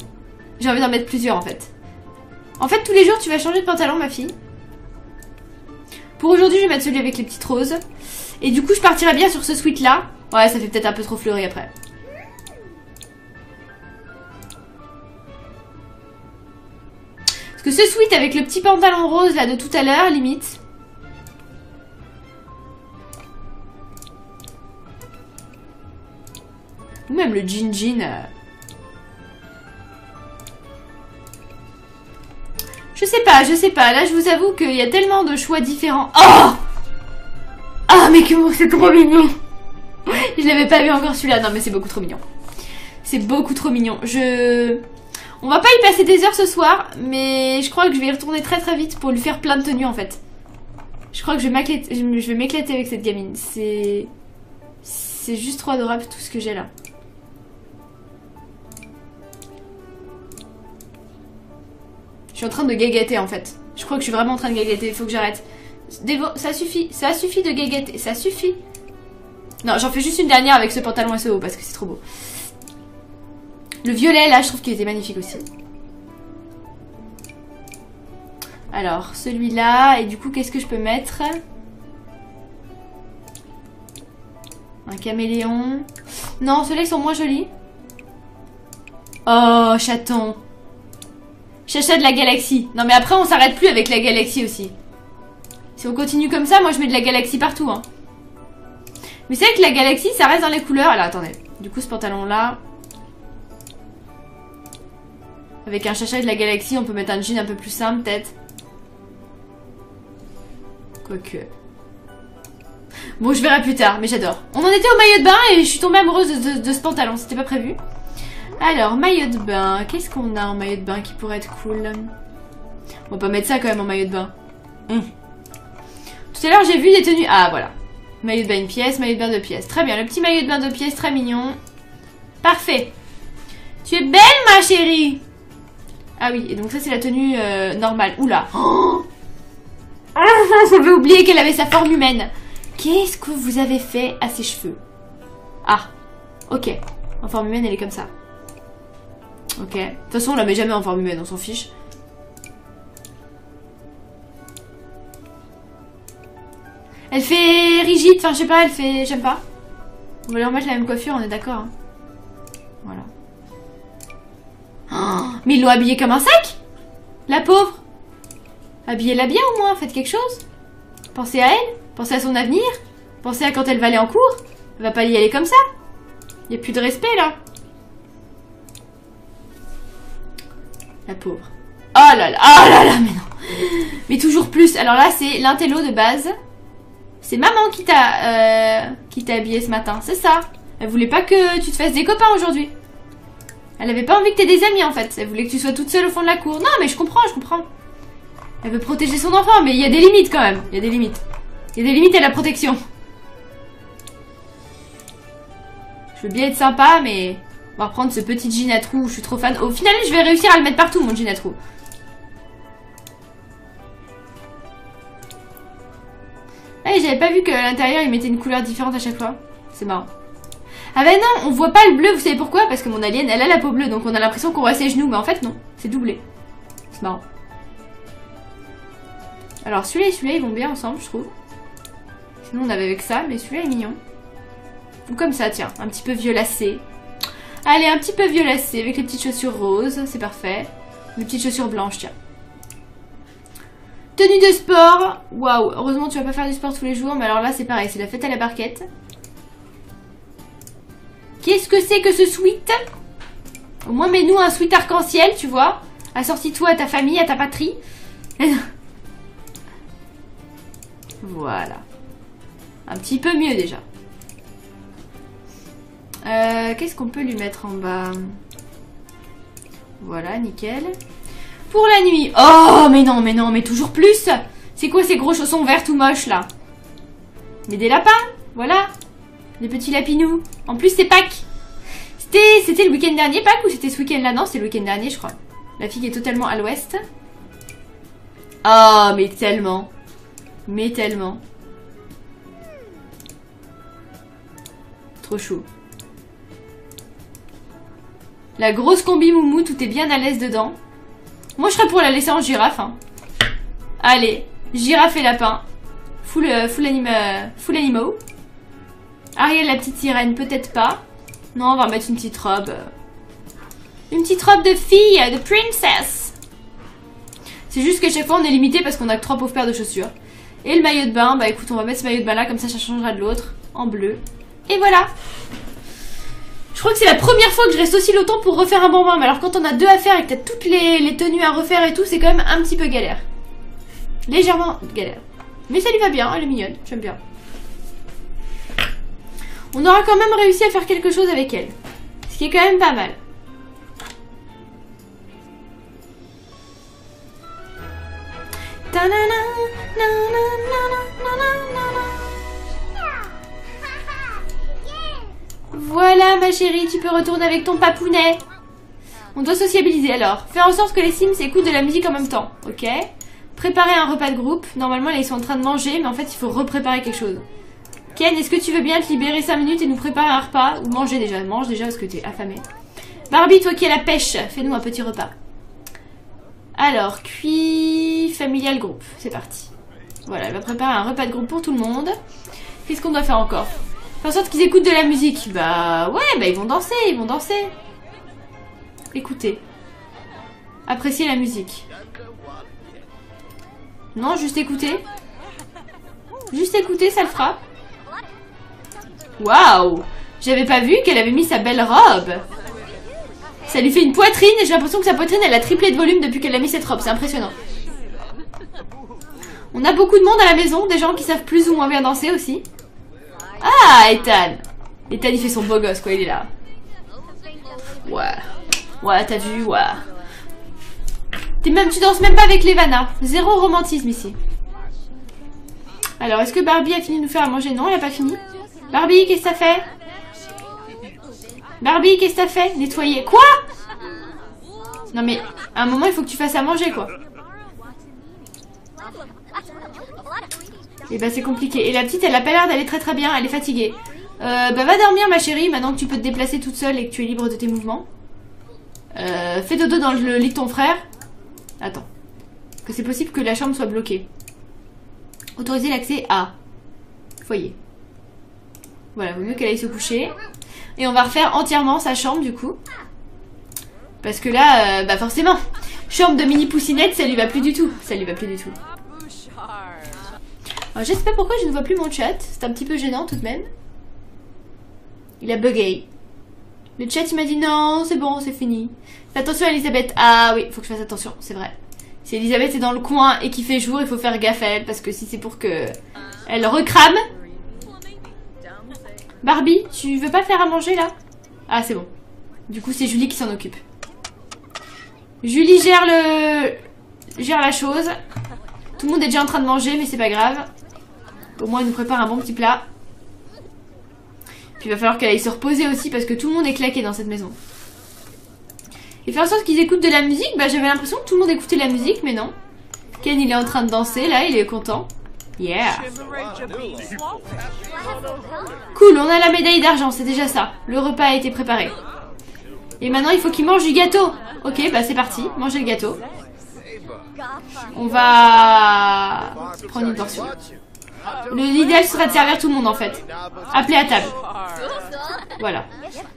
A: J'ai envie d'en mettre plusieurs en fait. En fait tous les jours tu vas changer de pantalon ma fille. Pour aujourd'hui je vais mettre celui avec les petites roses. Et du coup, je partirais bien sur ce sweat là. Ouais, ça fait peut-être un peu trop fleuri après. Parce que ce sweat avec le petit pantalon rose là de tout à l'heure, limite. Ou même le jean. Je sais pas. Là, je vous avoue qu'il y a tellement de choix différents. Oh! Ah mais que c'est trop mignon. Je l'avais pas vu encore celui-là. Non mais c'est beaucoup trop mignon. C'est beaucoup trop mignon. On va pas y passer des heures ce soir. Mais je crois que je vais y retourner très vite pour lui faire plein de tenues en fait. Je crois que je vais m'éclater avec cette gamine. C'est juste trop adorable tout ce que j'ai là. Je suis en train de gagater en fait. Je crois que je suis vraiment en train de gagater. Il faut que j'arrête. Ça suffit de gagater, ça suffit. Non, j'en fais juste une dernière avec ce pantalon et ce haut parce que c'est trop beau. Le violet là, je trouve qu'il était magnifique aussi. Alors, celui-là, et du coup, qu'est-ce que je peux mettre? Un caméléon. Non, ceux-là, ils sont moins jolis. Oh, chaton. Chacha de la galaxie. Non, mais après, on s'arrête plus avec la galaxie aussi. Si on continue comme ça, moi je mets de la galaxie partout. Hein. Mais c'est vrai que la galaxie, ça reste dans les couleurs. Alors attendez. Du coup, ce pantalon-là. Avec un chacha de la galaxie, on peut mettre un jean un peu plus simple, peut-être. Quoique. Bon, je verrai plus tard, mais j'adore. On en était au maillot de bain et je suis tombée amoureuse de ce pantalon. C'était pas prévu. Alors, maillot de bain. Qu'est-ce qu'on a en maillot de bain qui pourrait être cool? On va pas mettre ça quand même en maillot de bain. Tout à l'heure, j'ai vu des tenues... Ah, voilà. Maillot de bain 1 pièce, maillot de bain 2 pièces. Très bien, le petit maillot de bain 2 pièces, très mignon. Parfait. Tu es belle, ma chérie. Ah oui, et donc ça, c'est la tenue normale. Oula. Oh, j'avais oublié qu'elle avait sa forme humaine. Qu'est-ce que vous avez fait à ses cheveux? Ah, ok. En forme humaine, elle est comme ça. Ok. De toute façon, on la met jamais en forme humaine, on s'en fiche. Elle fait rigide, enfin je sais pas, elle fait... J'aime pas. On va lui remettre la même coiffure, on est d'accord. Hein. Voilà. Oh, mais ils l'ont habillée comme un sac. La pauvre. Habillez-la bien au moins, faites quelque chose. Pensez à elle, pensez à son avenir. Pensez à quand elle va aller en cours. Elle va pas y aller comme ça. Y a plus de respect là. La pauvre. Oh là là, oh là là, mais non. Mais toujours plus. Alors là, c'est l'intello de base. C'est maman qui t'a habillé ce matin, c'est ça. Elle voulait pas que tu te fasses des copains aujourd'hui. Elle avait pas envie que t'aies des amis en fait. Elle voulait que tu sois toute seule au fond de la cour. Non, mais je comprends, je comprends. Elle veut protéger son enfant, mais il y a des limites quand même. Il y a des limites. Il y a des limites à la protection. Je veux bien être sympa, mais on va reprendre ce petit jean à trous. Je suis trop fan. Au final, je vais réussir à le mettre partout, mon jean à trous. Ah, j'avais pas vu qu'à l'intérieur, il mettait une couleur différente à chaque fois. C'est marrant. Ah bah non, on voit pas le bleu, vous savez pourquoi? Parce que mon alien, elle a la peau bleue, donc on a l'impression qu'on voit ses genoux. Mais en fait, non, c'est doublé. C'est marrant. Alors celui-là et celui-là, ils vont bien ensemble, je trouve. Sinon, on avait avec ça, mais celui-là est mignon. Ou comme ça, tiens, un petit peu violacé. Allez, un petit peu violacé, avec les petites chaussures roses, c'est parfait. Les petites chaussures blanches, tiens. Tenue de sport. Waouh, heureusement tu vas pas faire du sport tous les jours, mais alors là c'est pareil, c'est la fête à la barquette. Qu'est-ce que c'est que ce sweat? Au moins mets-nous un sweat arc-en-ciel, tu vois. Assortis-toi à ta famille, à ta patrie. Voilà. Un petit peu mieux déjà. Qu'est-ce qu'on peut lui mettre en bas? Voilà, nickel. Pour la nuit. Oh, mais non, mais toujours plus. C'est quoi ces gros chaussons verts tout moches, là? Mais des lapins, voilà. Des petits lapinous. En plus, c'est Pâques. C'était le week-end dernier, Pâques, ou c'était ce week-end-là? Non, c'était le week-end dernier, je crois. La fille est totalement à l'ouest. Oh, mais tellement. Mais tellement. Trop chou. La grosse combi moumou, tout est bien à l'aise dedans. Moi, je serais pour la laisser en girafe. Hein. Allez, girafe et lapin. Full animaux. Ariel, la petite sirène, peut-être pas. Non, on va mettre une petite robe. Une petite robe de fille, de princess. C'est juste qu'à chaque fois, on est limité parce qu'on a que 3 pauvres paires de chaussures. Et le maillot de bain, bah écoute, on va mettre ce maillot de bain là, comme ça changera de l'autre. En bleu. Et voilà. Je crois que c'est la première fois que je reste aussi longtemps pour refaire un bon bain. Mais alors quand on a 2 à faire et que t'as toutes les tenues à refaire et tout, c'est quand même un petit peu galère. Légèrement galère. Mais ça lui va bien, elle est mignonne, j'aime bien. On aura quand même réussi à faire quelque chose avec elle. Ce qui est quand même pas mal. Voilà ma chérie, tu peux retourner avec ton papounet. On doit sociabiliser alors. Faire en sorte que les Sims écoutent de la musique en même temps, ok? Préparer un repas de groupe. Normalement là ils sont en train de manger, mais en fait il faut repréparer quelque chose. Ken, est-ce que tu veux bien te libérer 5 minutes et nous préparer un repas? Ou manger déjà? Mange déjà parce que t'es affamé. Barbie, toi qui es à la pêche, fais-nous un petit repas. Alors, cuit familial groupe, c'est parti. Voilà, elle va préparer un repas de groupe pour tout le monde. Qu'est-ce qu'on doit faire encore? Faire en sorte qu'ils écoutent de la musique. Bah ouais, bah ils vont danser, ils vont danser. Écoutez. Appréciez la musique. Non, juste écouter. Juste écouter, ça le fera. Waouh! J'avais pas vu qu'elle avait mis sa belle robe. Ça lui fait une poitrine et j'ai l'impression que sa poitrine elle a triplé de volume depuis qu'elle a mis cette robe. C'est impressionnant. On a beaucoup de monde à la maison, des gens qui savent plus ou moins bien danser aussi. Ah, Ethan! Ethan il fait son beau gosse quoi, il est là. Ouais. Ouais, t'as vu, ouais. Tu danses même pas avec Levana. Zéro romantisme ici. Alors, est-ce que Barbie a fini de nous faire à manger? Non, elle a pas fini. Barbie, qu'est-ce que ça fait? Barbie, qu'est-ce que ça fait? Nettoyer. Quoi? Non mais, à un moment, il faut que tu fasses à manger, quoi. Et bah, c'est compliqué. Et la petite, elle a pas l'air d'aller très très bien. Elle est fatiguée. Bah, va dormir, ma chérie, maintenant que tu peux te déplacer toute seule et que tu es libre de tes mouvements. Fais dodo dans le lit de ton frère. Attends. Parce que c'est possible que la chambre soit bloquée. Autoriser l'accès à foyer. Voilà, vaut mieux qu'elle aille se coucher. Et on va refaire entièrement sa chambre du coup. Parce que là, bah forcément, chambre de mini poussinette, ça lui va plus du tout. Ça lui va plus du tout. Alors, je sais pas pourquoi je ne vois plus mon chat. C'est un petit peu gênant tout de même. Il a bugué. Le chat il m'a dit non, c'est bon, c'est fini. Fais attention Elisabeth. Ah oui, faut que je fasse attention, c'est vrai. Si Elisabeth est dans le coin et qu'il fait jour, il faut faire gaffe à elle parce que si c'est pour que elle recrame. Barbie, tu veux pas faire à manger là? Ah c'est bon. Du coup c'est Julie qui s'en occupe. Julie gère la chose. Tout le monde est déjà en train de manger mais c'est pas grave. Au moins elle nous prépare un bon petit plat. Puis il va falloir qu'elle aille se reposer aussi parce que tout le monde est claqué dans cette maison. Et faire en sorte qu'ils écoutent de la musique, bah j'avais l'impression que tout le monde écoutait la musique, mais non. Ken il est en train de danser, là il est content. Yeah. Cool, on a la médaille d'argent, c'est déjà ça. Le repas a été préparé. Et maintenant il faut qu'il mange du gâteau. Ok, bah c'est parti, mangez le gâteau. On va prendre une portion. L'idéal serait de servir tout le monde en fait. Appeler à table. Voilà.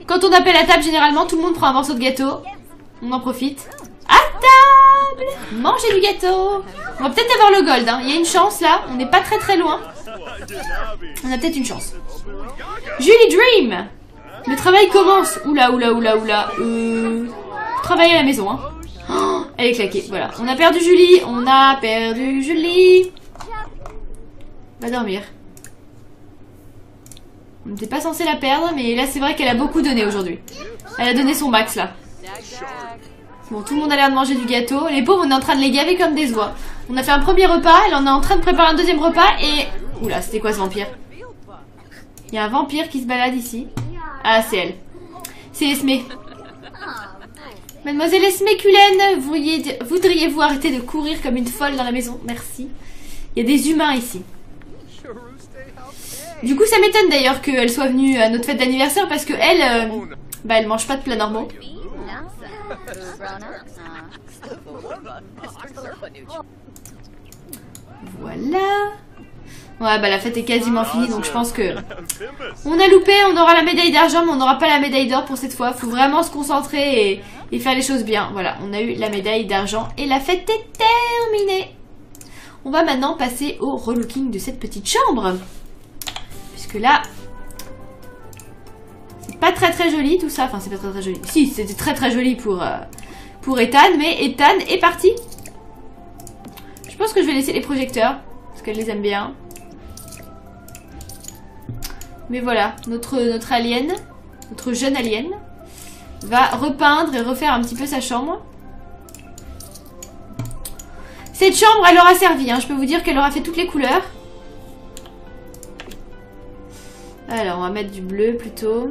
A: Quand on appelle à table, généralement tout le monde prend un morceau de gâteau. On en profite. À table! Mangez du gâteau. On va peut-être avoir le gold, hein. Il y a une chance là, on n'est pas très loin. On a peut-être une chance. Julie Dream! Le travail commence. Oula. Travailler à la maison, hein. Oh, elle est claquée, voilà. On a perdu Julie. Va dormir. On n'était pas censé la perdre, mais là c'est vrai qu'elle a beaucoup donné aujourd'hui. Elle a donné son max là. Bon, tout le monde a l'air de manger du gâteau. Les pauvres, on est en train de les gaver comme des oies. On a fait un premier repas, elle en est en train de préparer un deuxième repas et... Oula, c'était quoi ce vampire? Il y a un vampire qui se balade ici. Ah, c'est elle. C'est Esmé. Mademoiselle Esmé Cullen, voudriez-vous arrêter de courir comme une folle dans la maison? Merci. Il y a des humains ici. Du coup, ça m'étonne d'ailleurs qu'elle soit venue à notre fête d'anniversaire parce que elle, bah, elle mange pas de plats normaux. Voilà. Ouais, bah la fête est quasiment finie, donc je pense que on a loupé. On aura la médaille d'argent, mais on n'aura pas la médaille d'or pour cette fois. Faut vraiment se concentrer et faire les choses bien. Voilà, on a eu la médaille d'argent et la fête est terminée. On va maintenant passer au relooking de cette petite chambre. Puisque là, c'est pas très joli tout ça. Enfin, c'est pas très joli. Si, c'était très joli pour Ethan, mais Ethan est parti. Je pense que je vais laisser les projecteurs, parce qu'elle les aime bien. Mais voilà, notre alien, notre jeune alien, va repeindre et refaire un petit peu sa chambre. Cette chambre, elle aura servi, hein. Je peux vous dire qu'elle aura fait toutes les couleurs. Alors, on va mettre du bleu plutôt.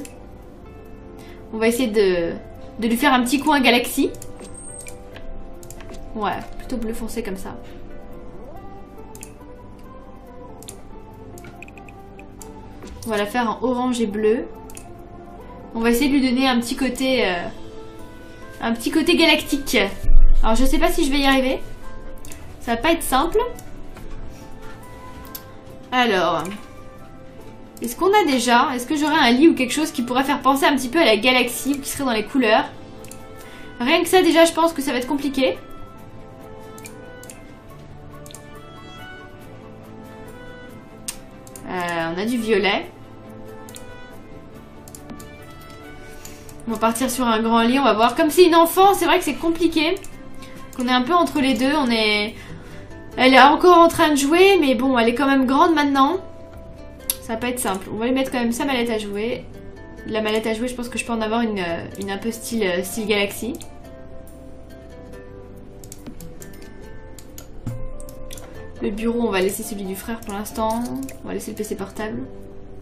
A: On va essayer de lui faire un petit coin galaxie. Ouais, plutôt bleu foncé comme ça. On va la faire en orange et bleu. On va essayer de lui donner un petit côté galactique. Alors, je sais pas si je vais y arriver. Ça va pas être simple. Alors, est-ce qu'on a déjà... Est-ce que j'aurais un lit ou quelque chose qui pourrait faire penser un petit peu à la galaxie ou qui serait dans les couleurs? Rien que ça, déjà, je pense que ça va être compliqué. On a du violet. On va partir sur un grand lit. On va voir. Comme c'est une enfant, c'est vrai que c'est compliqué. On est un peu entre les deux. Elle est encore en train de jouer, mais bon, elle est quand même grande maintenant. Ça va pas être simple. On va lui mettre quand même sa mallette à jouer. La mallette à jouer, je pense que je peux en avoir une un peu style Galaxy. Le bureau, on va laisser celui du frère pour l'instant. On va laisser le PC portable.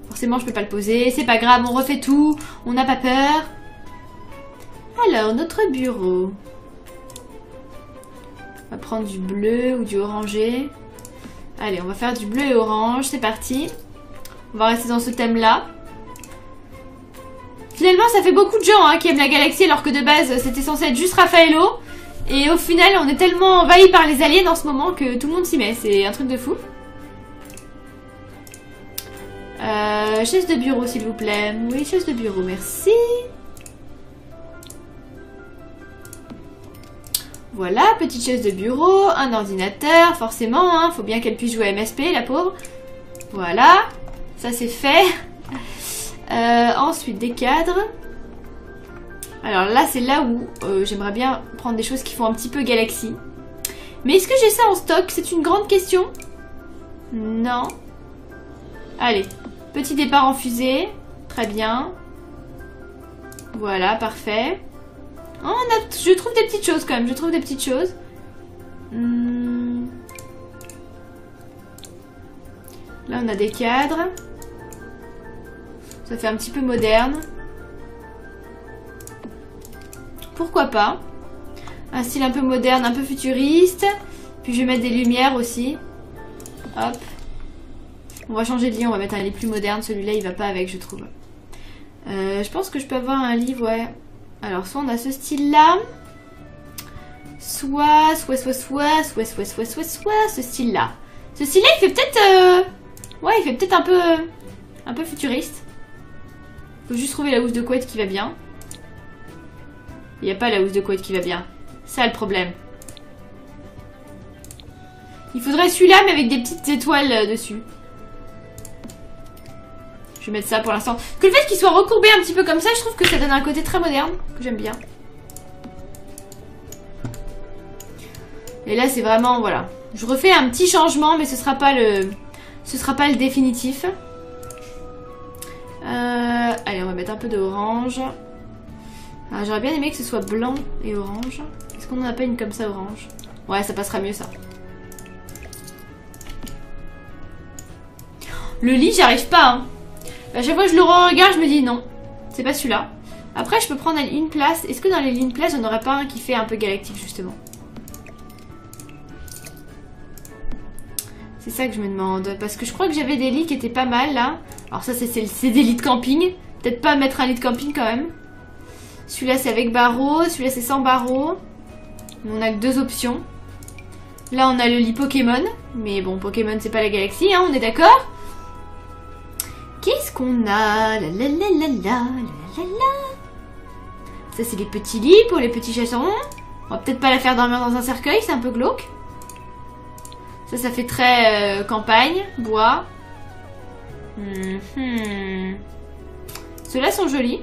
A: Forcément, je peux pas le poser. C'est pas grave, on refait tout. On n'a pas peur. Alors, notre bureau. On va prendre du bleu ou du orangé. Allez, on va faire du bleu et orange. C'est parti. On va rester dans ce thème-là. Finalement, ça fait beaucoup de gens qui aiment la galaxie, alors que de base, c'était censé être juste Raffaello. Et au final, on est tellement envahi par les aliens en ce moment que tout le monde s'y met. C'est un truc de fou. Chaise de bureau, s'il vous plaît. Oui, chaise de bureau, merci. Voilà, petite chaise de bureau, un ordinateur, forcément. Faut bien qu'elle puisse jouer à MSP, la pauvre. Voilà, ça c'est fait. Ensuite, des cadres. Alors là, c'est là où j'aimerais bien prendre des choses qui font un petit peu galaxie. Mais est-ce que j'ai ça en stock? C'est une grande question. Non. Allez, petit départ en fusée. Très bien. Voilà, parfait. Oh, je trouve des petites choses quand même. Je trouve des petites choses. Là, on a des cadres. Ça fait un petit peu moderne. Pourquoi pas? Un style un peu moderne, un peu futuriste. Puis je vais mettre des lumières aussi. Hop. On va changer de lit, on va mettre un lit plus moderne. Celui-là, il va pas avec, je trouve. Je pense que je peux avoir un lit, ouais. Alors, soit on a ce style-là. Soit ce style-là. Ce style-là, il fait peut-être... Ouais, il fait peut-être un peu futuriste. Faut juste trouver la housse de couette qui va bien. Il n'y a pas la housse de couette qui va bien. Ça, le problème. Il faudrait celui-là, mais avec des petites étoiles dessus. Je vais mettre ça pour l'instant. Que le fait qu'il soit recourbé un petit peu comme ça, je trouve que ça donne un côté très moderne, que j'aime bien. Et là, c'est vraiment, voilà. Je refais un petit changement, mais ce sera pas le définitif. Allez, on va mettre un peu d'orange. J'aurais bien aimé que ce soit blanc et orange. Est-ce qu'on n'en a pas une comme ça, orange? Ouais, ça passera mieux, ça. Le lit, j'y arrive pas, hein. À chaque fois que je le regarde, je me dis non, c'est pas celui-là. Après, je peux prendre une place. Est-ce que dans les lignes place, j'en aurais pas un qui fait un peu galactique, justement? C'est ça que je me demande. Parce que je crois que j'avais des lits qui étaient pas mal, là. Alors ça, c'est des lits de camping. Peut-être pas mettre un lit de camping, quand même. Celui-là, c'est avec barreaux. Celui-là, c'est sans barreaux. On a que 2 options. Là, on a le lit Pokémon. Mais bon, Pokémon, c'est pas la galaxie, hein, on est d'accord? Qu'est-ce qu'on a? La la la la la la la. Ça, c'est les petits lits pour les petits chassons. On va peut-être pas la faire dormir dans un cercueil, c'est un peu glauque. Ça fait très campagne, bois. Ceux-là sont jolis.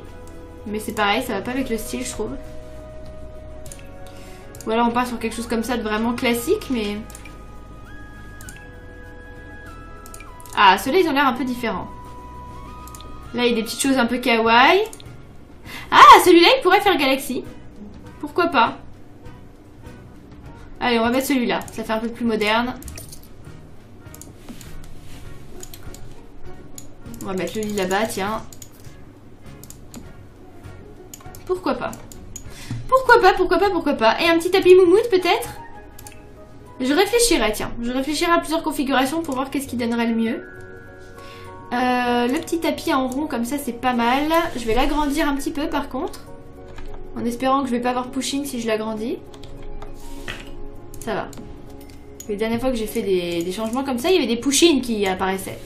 A: Mais c'est pareil, ça va pas avec le style, je trouve. Ou alors on part sur quelque chose comme ça de vraiment classique, mais... Ah, ceux-là, ils ont l'air un peu différents. Là, il y a des petites choses un peu kawaii. Ah, celui-là, il pourrait faire Galaxy. Pourquoi pas? Allez, on va mettre celui-là. Ça fait un peu plus moderne. On va mettre le lit là-bas, tiens. Pourquoi pas? Pourquoi pas? Et un petit tapis moumoute, peut-être? Je réfléchirai, tiens. Je réfléchirai à plusieurs configurations pour voir qu'est-ce qui donnerait le mieux. Le petit tapis en rond comme ça, c'est pas mal. Je vais l'agrandir un petit peu par contre. En espérant que je vais pas avoir pushing si je l'agrandis. Ça va. Les dernières fois que j'ai fait des changements comme ça, il y avait des pushing qui apparaissaient.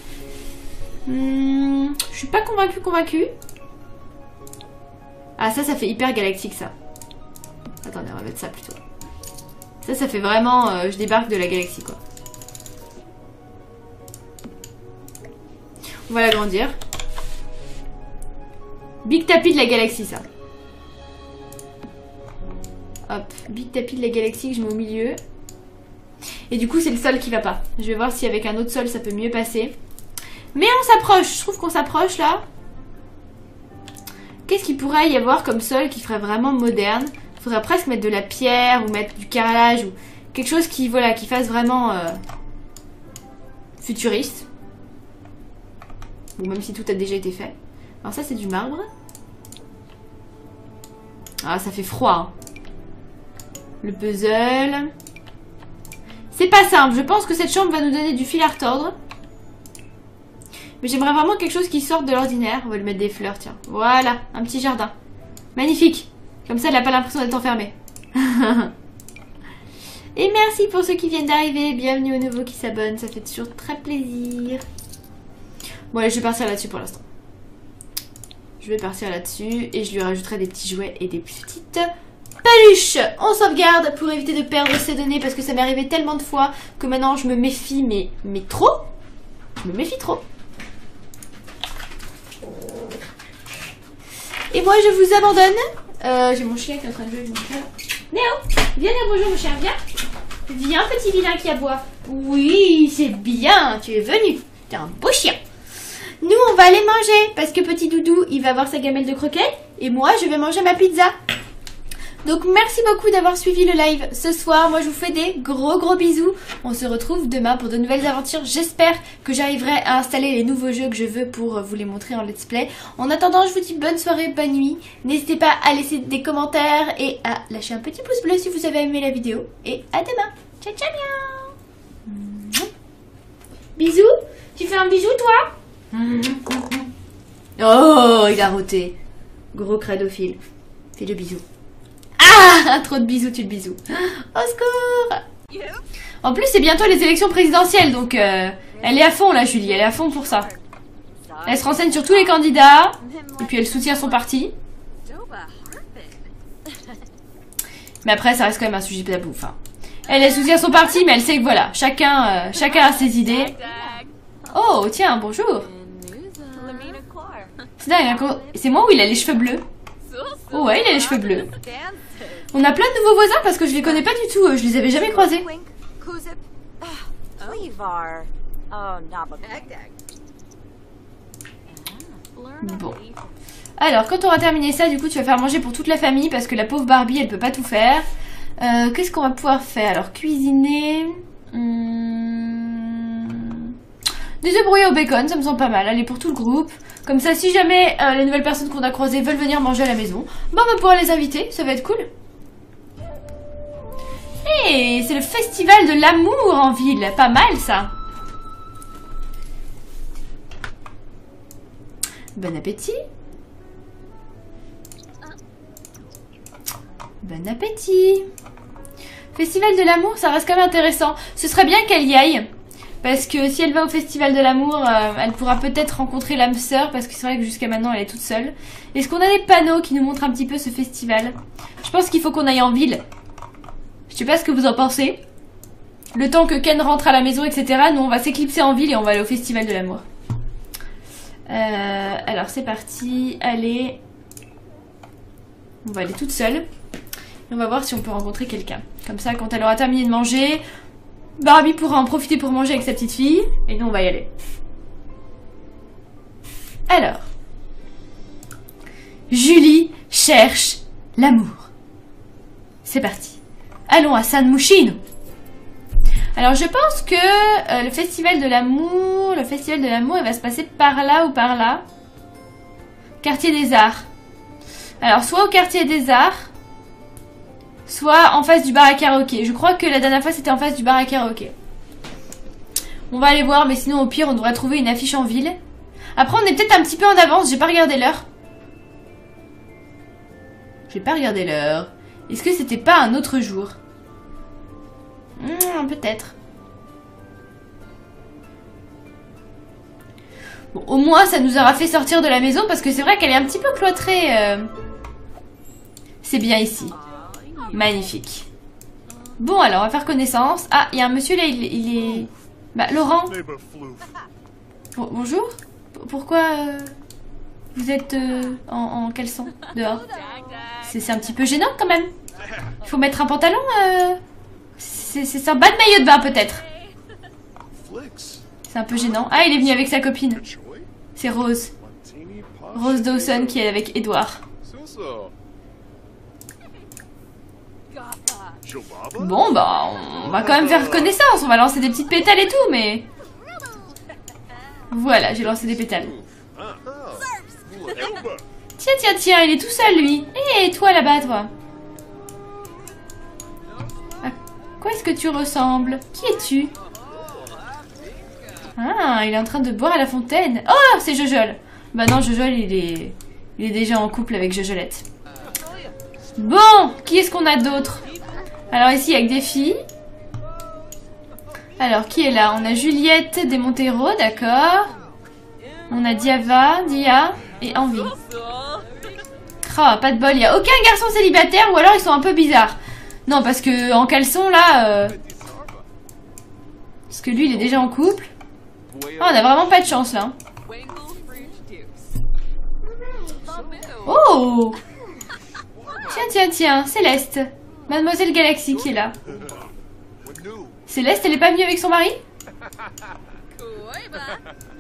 A: Je suis pas convaincue. Ah, ça fait hyper galactique, ça. Attendez, on va mettre ça plutôt. Ça fait vraiment... je débarque de la galaxie, quoi. On va l'agrandir. Big tapis de la galaxie, ça. Hop, big tapis de la galaxie que je mets au milieu. Et du coup, c'est le sol qui va pas. Je vais voir si avec un autre sol, ça peut mieux passer. Mais on s'approche. Je trouve qu'on s'approche, là. Qu'est-ce qu'il pourrait y avoir comme sol qui ferait vraiment moderne? Il faudrait presque mettre de la pierre ou mettre du carrelage ou quelque chose qui, voilà, qui fasse vraiment futuriste. Bon, même si tout a déjà été fait. Alors ça, c'est du marbre. Ah, ça fait froid, hein. Le puzzle. C'est pas simple. Je pense que cette chambre va nous donner du fil à retordre. Mais j'aimerais vraiment quelque chose qui sorte de l'ordinaire. On va lui mettre des fleurs, tiens. Voilà, un petit jardin. Magnifique. Comme ça, elle n'a pas l'impression d'être enfermée. Et merci pour ceux qui viennent d'arriver. Bienvenue aux nouveaux qui s'abonnent. Ça fait toujours très plaisir. Bon, allez, je vais partir là-dessus pour l'instant. Je vais partir là-dessus. Et je lui rajouterai des petits jouets et des petites peluches. On sauvegarde pour éviter de perdre ces données. Parce que ça m'est arrivé tellement de fois que maintenant je me méfie. Mais trop. Je me méfie trop. Et moi, je vous abandonne. J'ai mon chien qui est en train de jouer avec mon chien. Néo, viens dire bonjour mon chien, viens. Viens petit vilain qui aboie. Oui, c'est bien, tu es venu. T'es un beau chien. Nous, on va aller manger parce que petit doudou, il va avoir sa gamelle de croquettes et moi, je vais manger ma pizza. Donc, merci beaucoup d'avoir suivi le live ce soir. Moi, je vous fais des gros bisous. On se retrouve demain pour de nouvelles aventures. J'espère que j'arriverai à installer les nouveaux jeux que je veux pour vous les montrer en let's play. En attendant, je vous dis bonne soirée, bonne nuit. N'hésitez pas à laisser des commentaires et à lâcher un petit pouce bleu si vous avez aimé la vidéo. Et à demain. Ciao, ciao, miaou. Bisous. Tu fais un bisou, toi? Oh, il a roté. Gros cradophile. Fais le bisou. Ah, trop de bisous, tu le bisou. Au secours. En plus, c'est bientôt les élections présidentielles, donc elle est à fond là, Julie, elle est à fond pour ça. Elle se renseigne sur tous les candidats, et puis elle soutient son parti. Mais après, ça reste quand même un sujet tabou. Enfin, elle soutient son parti, mais elle sait que voilà, chacun a ses idées. Oh, tiens, bonjour. C'est dingue, hein, c'est moi ou il a les cheveux bleus? Oh ouais, il a les cheveux bleus. On a plein de nouveaux voisins parce que je les connais pas du tout, je les avais jamais croisés. Bon. Alors, quand on aura terminé ça, du coup, tu vas faire manger pour toute la famille parce que la pauvre Barbie, elle peut pas tout faire. Qu'est-ce qu'on va pouvoir faire? Alors, cuisiner... Des œufs brouillés au bacon, ça me semble pas mal. Allez, pour tout le groupe. Comme ça, si jamais les nouvelles personnes qu'on a croisées veulent venir manger à la maison, bah, on va pouvoir les inviter, ça va être cool. Hey, c'est le festival de l'amour en ville. Pas mal, ça. Bon appétit. Bon appétit. Festival de l'amour, ça reste quand même intéressant. Ce serait bien qu'elle y aille. Parce que si elle va au festival de l'amour, elle pourra peut-être rencontrer l'âme sœur. Parce que c'est vrai que jusqu'à maintenant, elle est toute seule. Est-ce qu'on a des panneaux qui nous montrent un petit peu ce festival? Je pense qu'il faut qu'on aille en ville. Je sais pas ce que vous en pensez. Le temps que Ken rentre à la maison, etc. Nous, on va s'éclipser en ville et on va aller au festival de l'amour. Alors, c'est parti. Allez. On va aller toute seule. Et on va voir si on peut rencontrer quelqu'un. Comme ça, quand elle aura terminé de manger... Barbie pourra en profiter pour manger avec sa petite fille. Et nous, on va y aller. Alors. Julie cherche l'amour. C'est parti. Allons à San Muscino. Alors, je pense que le festival de l'amour... il va se passer par là ou par là. Quartier des Arts. Alors, soit au quartier des Arts... soit en face du bar à karaoké. Je crois que la dernière fois c'était en face du bar à karaoké. On va aller voir, mais sinon au pire on devrait trouver une affiche en ville. Après on est peut-être un petit peu en avance, j'ai pas regardé l'heure. J'ai pas regardé l'heure. Est-ce que c'était pas un autre jour? Peut-être. Bon, au moins ça nous aura fait sortir de la maison parce que c'est vrai qu'elle est un petit peu cloîtrée. C'est bien ici. Magnifique. Bon, alors, on va faire connaissance. Ah, il y a un monsieur là, il est... Bah, Laurent. Bonjour. Pourquoi vous êtes en caleçon dehors? C'est un petit peu gênant quand même. Il faut mettre un pantalon. C'est un bas de maillot de bain peut-être. C'est un peu gênant. Ah, il est venu avec sa copine. C'est Rose. Rose Dawson qui est avec Edouard. Bon, bah, on va quand même faire connaissance. On va lancer des petites pétales et tout, mais... Voilà, j'ai lancé des pétales. Tiens, il est tout seul, lui. Et toi, là-bas, toi. À quoi est-ce que tu ressembles? Qui es-tu? Ah, il est en train de boire à la fontaine. Oh, c'est Jojol. Bah non, Jojol, il est déjà en couple avec Jojolette. Bon, qui est-ce qu'on a d'autre? Alors ici, avec des filles. Alors, qui est là? On a Juliette des Montero, d'accord. On a Dia et Envie. Oh, pas de bol, il n'y a aucun garçon célibataire ou alors ils sont un peu bizarres. Non, parce que en caleçon, là... Parce que lui, il est déjà en couple. Oh, on a vraiment pas de chance, là. tiens, Céleste. Mademoiselle Galaxy qui est là. Céleste, elle est pas venue avec son mari?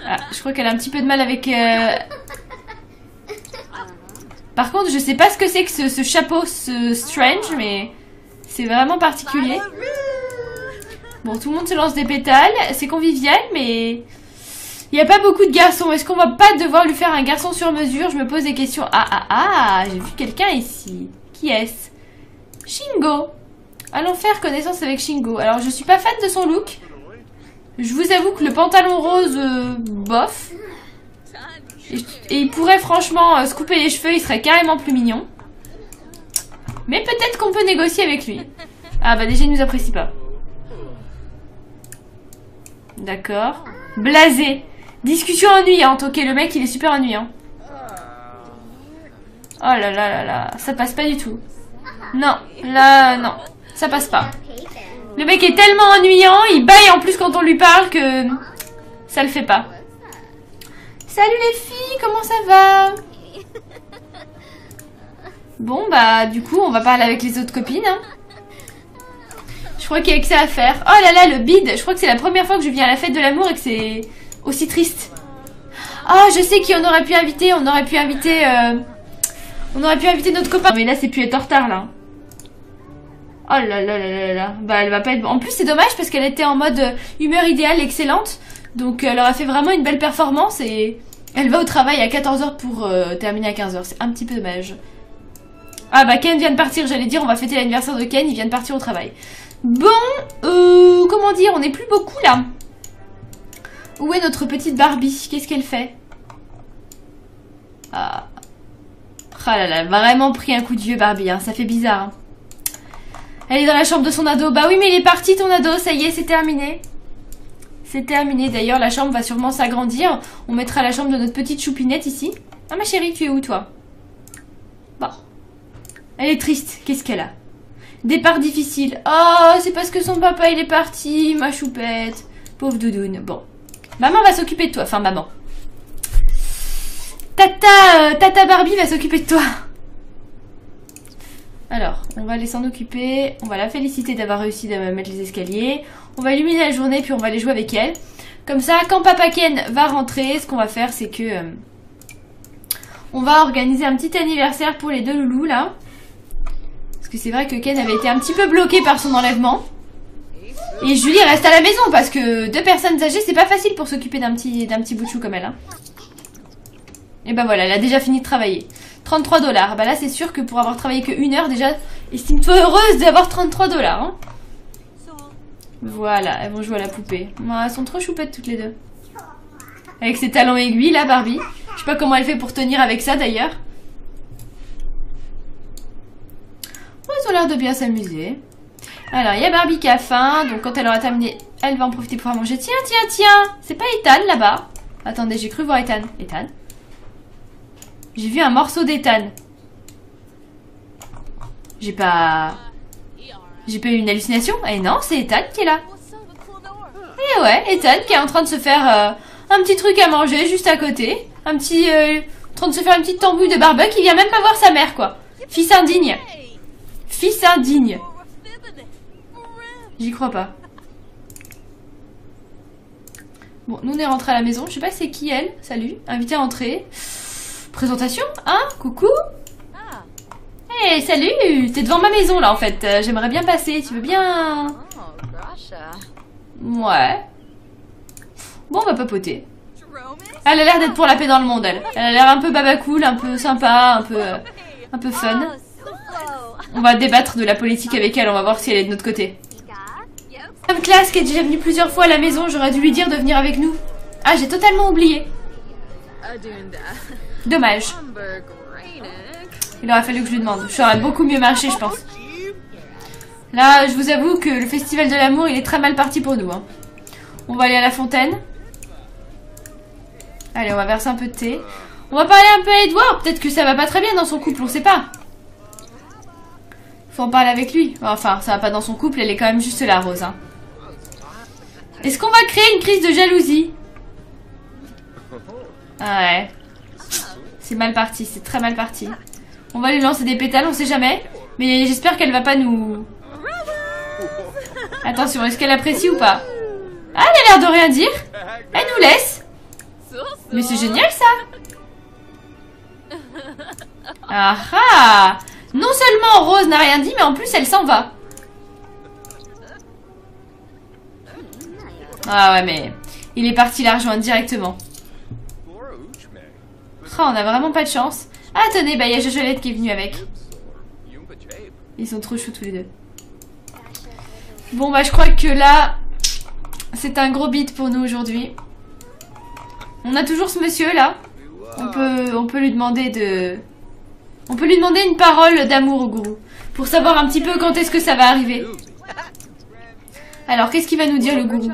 A: Ah, je crois qu'elle a un petit peu de mal avec... Par contre, je sais pas ce que c'est que ce chapeau, ce Strange, mais c'est vraiment particulier. Bon, tout le monde se lance des pétales. C'est convivial, mais... Il n'y a pas beaucoup de garçons. Est-ce qu'on va pas devoir lui faire un garçon sur mesure? Je me pose des questions. Ah, j'ai vu quelqu'un ici. Qui est-ce? Shingo. Allons faire connaissance avec Shingo. Alors, je suis pas fan de son look. Je vous avoue que le pantalon rose, bof. Et il pourrait franchement se couper les cheveux, il serait carrément plus mignon. Mais peut-être qu'on peut négocier avec lui. Ah bah déjà, il nous apprécie pas. D'accord. Blasé. Discussion ennuyante. Ok, le mec, il est super ennuyant. Oh là là là là. Ça passe pas du tout. Non, là, non. Ça passe pas. Le mec est tellement ennuyant, il baille en plus quand on lui parle que ça le fait pas. Salut les filles, comment ça va? Bon bah du coup on va parler avec les autres copines. Hein. Je crois qu'il y a que ça à faire. Oh là là, le bide. Je crois que c'est la première fois que je viens à la fête de l'amour et que c'est aussi triste. Oh, je sais qui on aurait pu inviter. On aurait pu inviter notre copain. Mais là c'est plus être en retard là. Oh là là là là là. Bah elle va pas être... En plus c'est dommage parce qu'elle était en mode humeur idéale, excellente. Donc elle aura fait vraiment une belle performance et elle va au travail à 14 h pour terminer à 15 h. C'est un petit peu dommage. Ah bah Ken vient de partir, j'allais dire on va fêter l'anniversaire de Ken, il vient de partir au travail. Bon, comment dire, on n'est plus beaucoup là. Où est notre petite Barbie? Qu'est-ce qu'elle fait? Ah là là, vraiment pris un coup de vieux Barbie, hein. Ça fait bizarre. Hein. Elle est dans la chambre de son ado. Bah oui, mais il est parti ton ado, ça y est, c'est terminé. C'est terminé. D'ailleurs, la chambre va sûrement s'agrandir. On mettra la chambre de notre petite choupinette ici. Ah ma chérie, tu es où toi? Bon. Elle est triste. Qu'est-ce qu'elle a? Départ difficile. Oh, c'est parce que son papa il est parti, ma choupette. Pauvre doudoune. Bon. Maman va s'occuper de toi. Enfin, maman. Tata Barbie va s'occuper de toi. Alors, on va aller s'en occuper. On va la féliciter d'avoir réussi à mettre les escaliers. On va illuminer la journée, puis on va aller jouer avec elle. Comme ça, quand Papa Ken va rentrer, ce qu'on va faire, c'est que... on va organiser un petit anniversaire pour les deux loulous, là. Parce que c'est vrai que Ken avait été un petit peu bloqué par son enlèvement. Et Julie reste à la maison, parce que deux personnes âgées, c'est pas facile pour s'occuper d'un petit bout de chou comme elle. Hein. Et ben voilà, elle a déjà fini de travailler. 33 $. Bah là, c'est sûr que pour avoir travaillé que 1 heure, déjà, estime-toi heureuse d'avoir 33 $. Hein. Voilà, elles vont jouer à la poupée. Oh, elles sont trop choupettes toutes les deux. Avec ses talons aiguilles, là, Barbie. Je sais pas comment elle fait pour tenir avec ça, d'ailleurs. Oh, ils ont l'air de bien s'amuser. Alors, il y a Barbie qui a faim. Donc, quand elle aura terminé, elle va en profiter pour manger. Tiens, tiens, tiens. C'est pas Ethan, là-bas. Attendez, j'ai cru voir Ethan. Ethan. J'ai vu un morceau d'Ethan. J'ai pas eu une hallucination? Eh non, c'est Ethan qui est là. Et ouais, Ethan qui est en train de se faire un petit truc à manger juste à côté. En train de se faire une petite tambouille de barbecue. Il vient même pas voir sa mère, quoi. Fils indigne. Fils indigne. J'y crois pas. Bon, nous on est rentrés à la maison. Je sais pas c'est qui elle. Salut. Invité à entrer. Présentation, hein? Coucou. Hey, salut. T'es devant ma maison là en fait. J'aimerais bien passer. Tu veux bien? Ouais. Bon, on va papoter. Elle a l'air d'être pour la paix dans le monde, elle. Elle a l'air un peu babacool, un peu sympa, un peu fun. On va débattre de la politique avec elle. On va voir si elle est de notre côté. Madame Classe qui est déjà venue plusieurs fois à la maison. J'aurais dû lui dire de venir avec nous. Ah, j'ai totalement oublié. Dommage. Il aurait fallu que je lui demande. Ça aurait beaucoup mieux marché, je pense. Là, je vous avoue que le festival de l'amour, il est très mal parti pour nous. Hein. On va aller à la fontaine. Allez, on va verser un peu de thé. On va parler un peu à Edouard. Peut-être que ça va pas très bien dans son couple, on sait pas. Faut en parler avec lui. Enfin, ça va pas dans son couple, elle est quand même juste là, Rose. Hein. Est-ce qu'on va créer une crise de jalousie? Ah ouais. C'est mal parti, c'est très mal parti. On va lui lancer des pétales, on sait jamais. Mais j'espère qu'elle va pas nous... Attention, est-ce qu'elle apprécie ou pas? Ah, elle a l'air de rien dire. Elle nous laisse. Mais c'est génial ça. Ah ah. Non seulement Rose n'a rien dit, mais en plus elle s'en va. Ah ouais, mais il est parti la rejoindre directement. Oh, on a vraiment pas de chance. Ah, tenez, bah il y a Jojolette qui est venue avec. Ils sont trop chauds tous les deux. Bon, bah je crois que là, c'est un gros beat pour nous aujourd'hui. On a toujours ce monsieur là. On peut lui demander de... On peut lui demander une parole d'amour au gourou. Pour savoir un petit peu quand est-ce que ça va arriver. Alors, qu'est-ce qu'il va nous dire le gourou?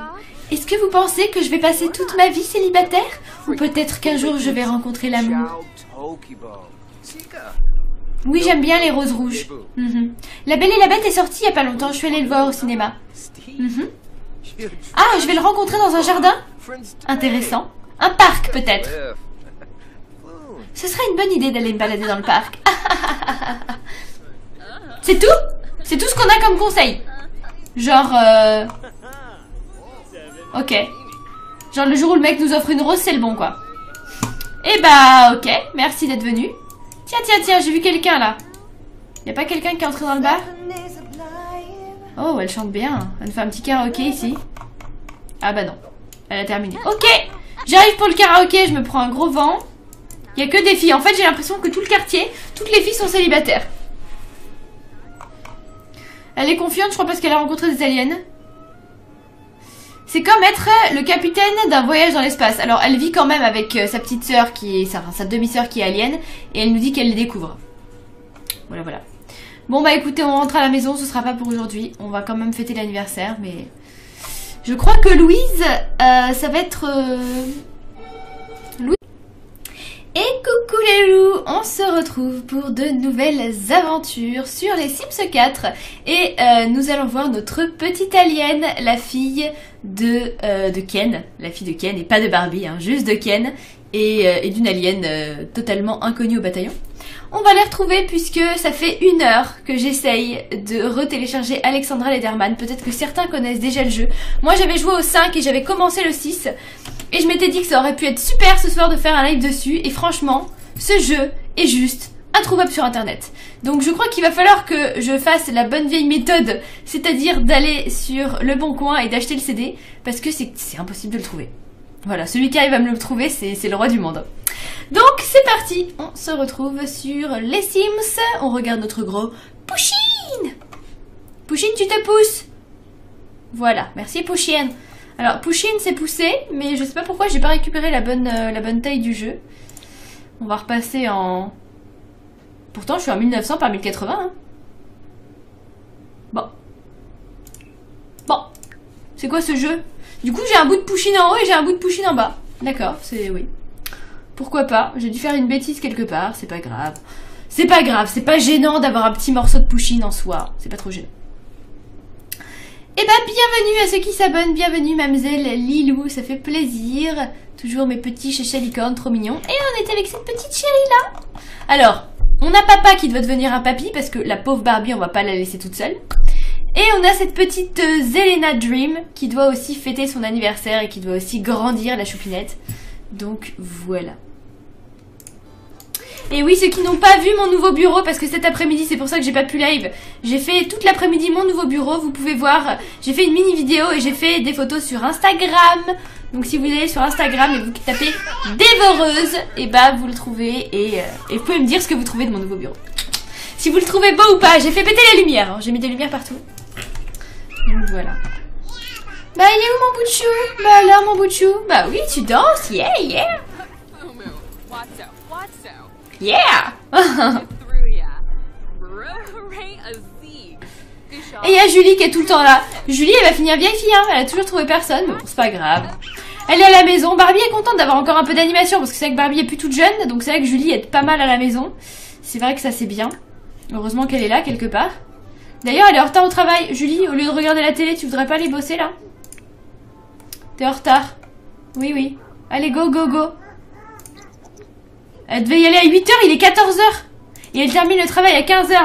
A: Est-ce que vous pensez que je vais passer toute ma vie célibataire? Ou peut-être qu'un jour je vais rencontrer l'amour? Oui, j'aime bien les roses rouges. La Belle et la Bête est sortie il y a pas longtemps. Je suis allée le voir au cinéma. Ah, je vais le rencontrer dans un jardin? Intéressant. Un parc, peut-être. Ce serait une bonne idée d'aller me balader dans le parc. C'est tout? C'est tout ce qu'on a comme conseil? Genre, ok. Genre le jour où le mec nous offre une rose, c'est le bon, quoi. Eh bah, ok. Merci d'être venu. Tiens, j'ai vu quelqu'un, là. Y'a pas quelqu'un qui est entré dans le bar? Oh, elle chante bien. Elle fait un petit karaoké, ici. Ah bah non. Elle a terminé. Ok. J'arrive pour le karaoké, je me prends un gros vent. Il y a que des filles. En fait, j'ai l'impression que tout le quartier, toutes les filles sont célibataires. Elle est confiante, je crois, parce qu'elle a rencontré des aliens. C'est comme être le capitaine d'un voyage dans l'espace. Alors, elle vit quand même avec sa petite sœur, sa demi-sœur qui est alien, et elle nous dit qu'elle les découvre. Voilà. Bon, bah écoutez, on rentre à la maison, ce sera pas pour aujourd'hui. On va quand même fêter l'anniversaire, mais... Je crois que Louise, ça va être... Louise. Et coucou les loups, on se retrouve pour de nouvelles aventures sur les Sims 4 et nous allons voir notre petite alien, la fille de Ken, et pas de Barbie, hein, juste de Ken et d'une alien totalement inconnue au bataillon. On va les retrouver puisque ça fait 1 heure que j'essaye de retélécharger Alexandra Lederman. Peut-être que certains connaissent déjà le jeu. Moi j'avais joué au 5 et j'avais commencé le 6. Et je m'étais dit que ça aurait pu être super ce soir de faire un live dessus. Et franchement, ce jeu est juste introuvable sur internet. Donc je crois qu'il va falloir que je fasse la bonne vieille méthode. C'est-à-dire d'aller sur Le Bon Coin et d'acheter le CD. Parce que c'est impossible de le trouver. Voilà, celui qui arrive à me le trouver, c'est le roi du monde. Donc c'est parti, on se retrouve sur les Sims. On regarde notre gros Pouchine. Pouchine, tu te pousses. Voilà, merci Pouchine. Alors Pouchine s'est poussé, mais je sais pas pourquoi j'ai pas récupéré la bonne taille du jeu. On va repasser en... Pourtant je suis en 1900 par 1080. Hein. Bon. C'est quoi ce jeu? Du coup j'ai un bout de Pouchine en haut et j'ai un bout de Pouchine en bas. D'accord, c'est... oui. Pourquoi pas? J'ai dû faire une bêtise quelque part, c'est pas grave. C'est pas grave, c'est pas gênant d'avoir un petit morceau de Pouchine en soi. C'est pas trop gênant. Eh ben, bienvenue à ceux qui s'abonnent, bienvenue mademoiselle Lilou, ça fait plaisir. Toujours mes petits chéchets licornes, trop mignons. Et on est avec cette petite chérie là. Alors, on a papa qui doit devenir un papy parce que la pauvre Barbie, on va pas la laisser toute seule. Et on a cette petite Zelena Dream qui doit aussi fêter son anniversaire et qui doit aussi grandir, la choupinette. Donc voilà. Et oui, ceux qui n'ont pas vu mon nouveau bureau, parce que cet après-midi, c'est pour ça que j'ai pas pu live, j'ai fait toute l'après-midi mon nouveau bureau, vous pouvez voir, j'ai fait une mini vidéo et j'ai fait des photos sur Instagram. Donc si vous allez sur Instagram et vous tapez Dévoreuse, et bah vous le trouvez et vous pouvez me dire ce que vous trouvez de mon nouveau bureau. Si vous le trouvez beau ou pas, j'ai fait péter la lumière, hein. J'ai mis des lumières partout. Donc voilà. Bah il est où mon bout de chou? Bah là mon bout de chou. Bah oui, tu danses, yeah. Yeah. Et il y a Julie qui est tout le temps là. Julie, elle va finir vieille fille, hein. Elle a toujours trouvé personne, mais bon, c'est pas grave. Elle est à la maison. Barbie est contente d'avoir encore un peu d'animation, parce que c'est vrai que Barbie est plus toute jeune, donc c'est vrai que Julie est pas mal à la maison. C'est vrai que ça c'est bien. Heureusement qu'elle est là, quelque part. D'ailleurs, elle est en retard au travail. Julie, au lieu de regarder la télé, tu voudrais pas aller bosser, là? T'es en retard. Oui. Allez, go. Elle devait y aller à 8h, il est 14h. Et elle termine le travail à 15h.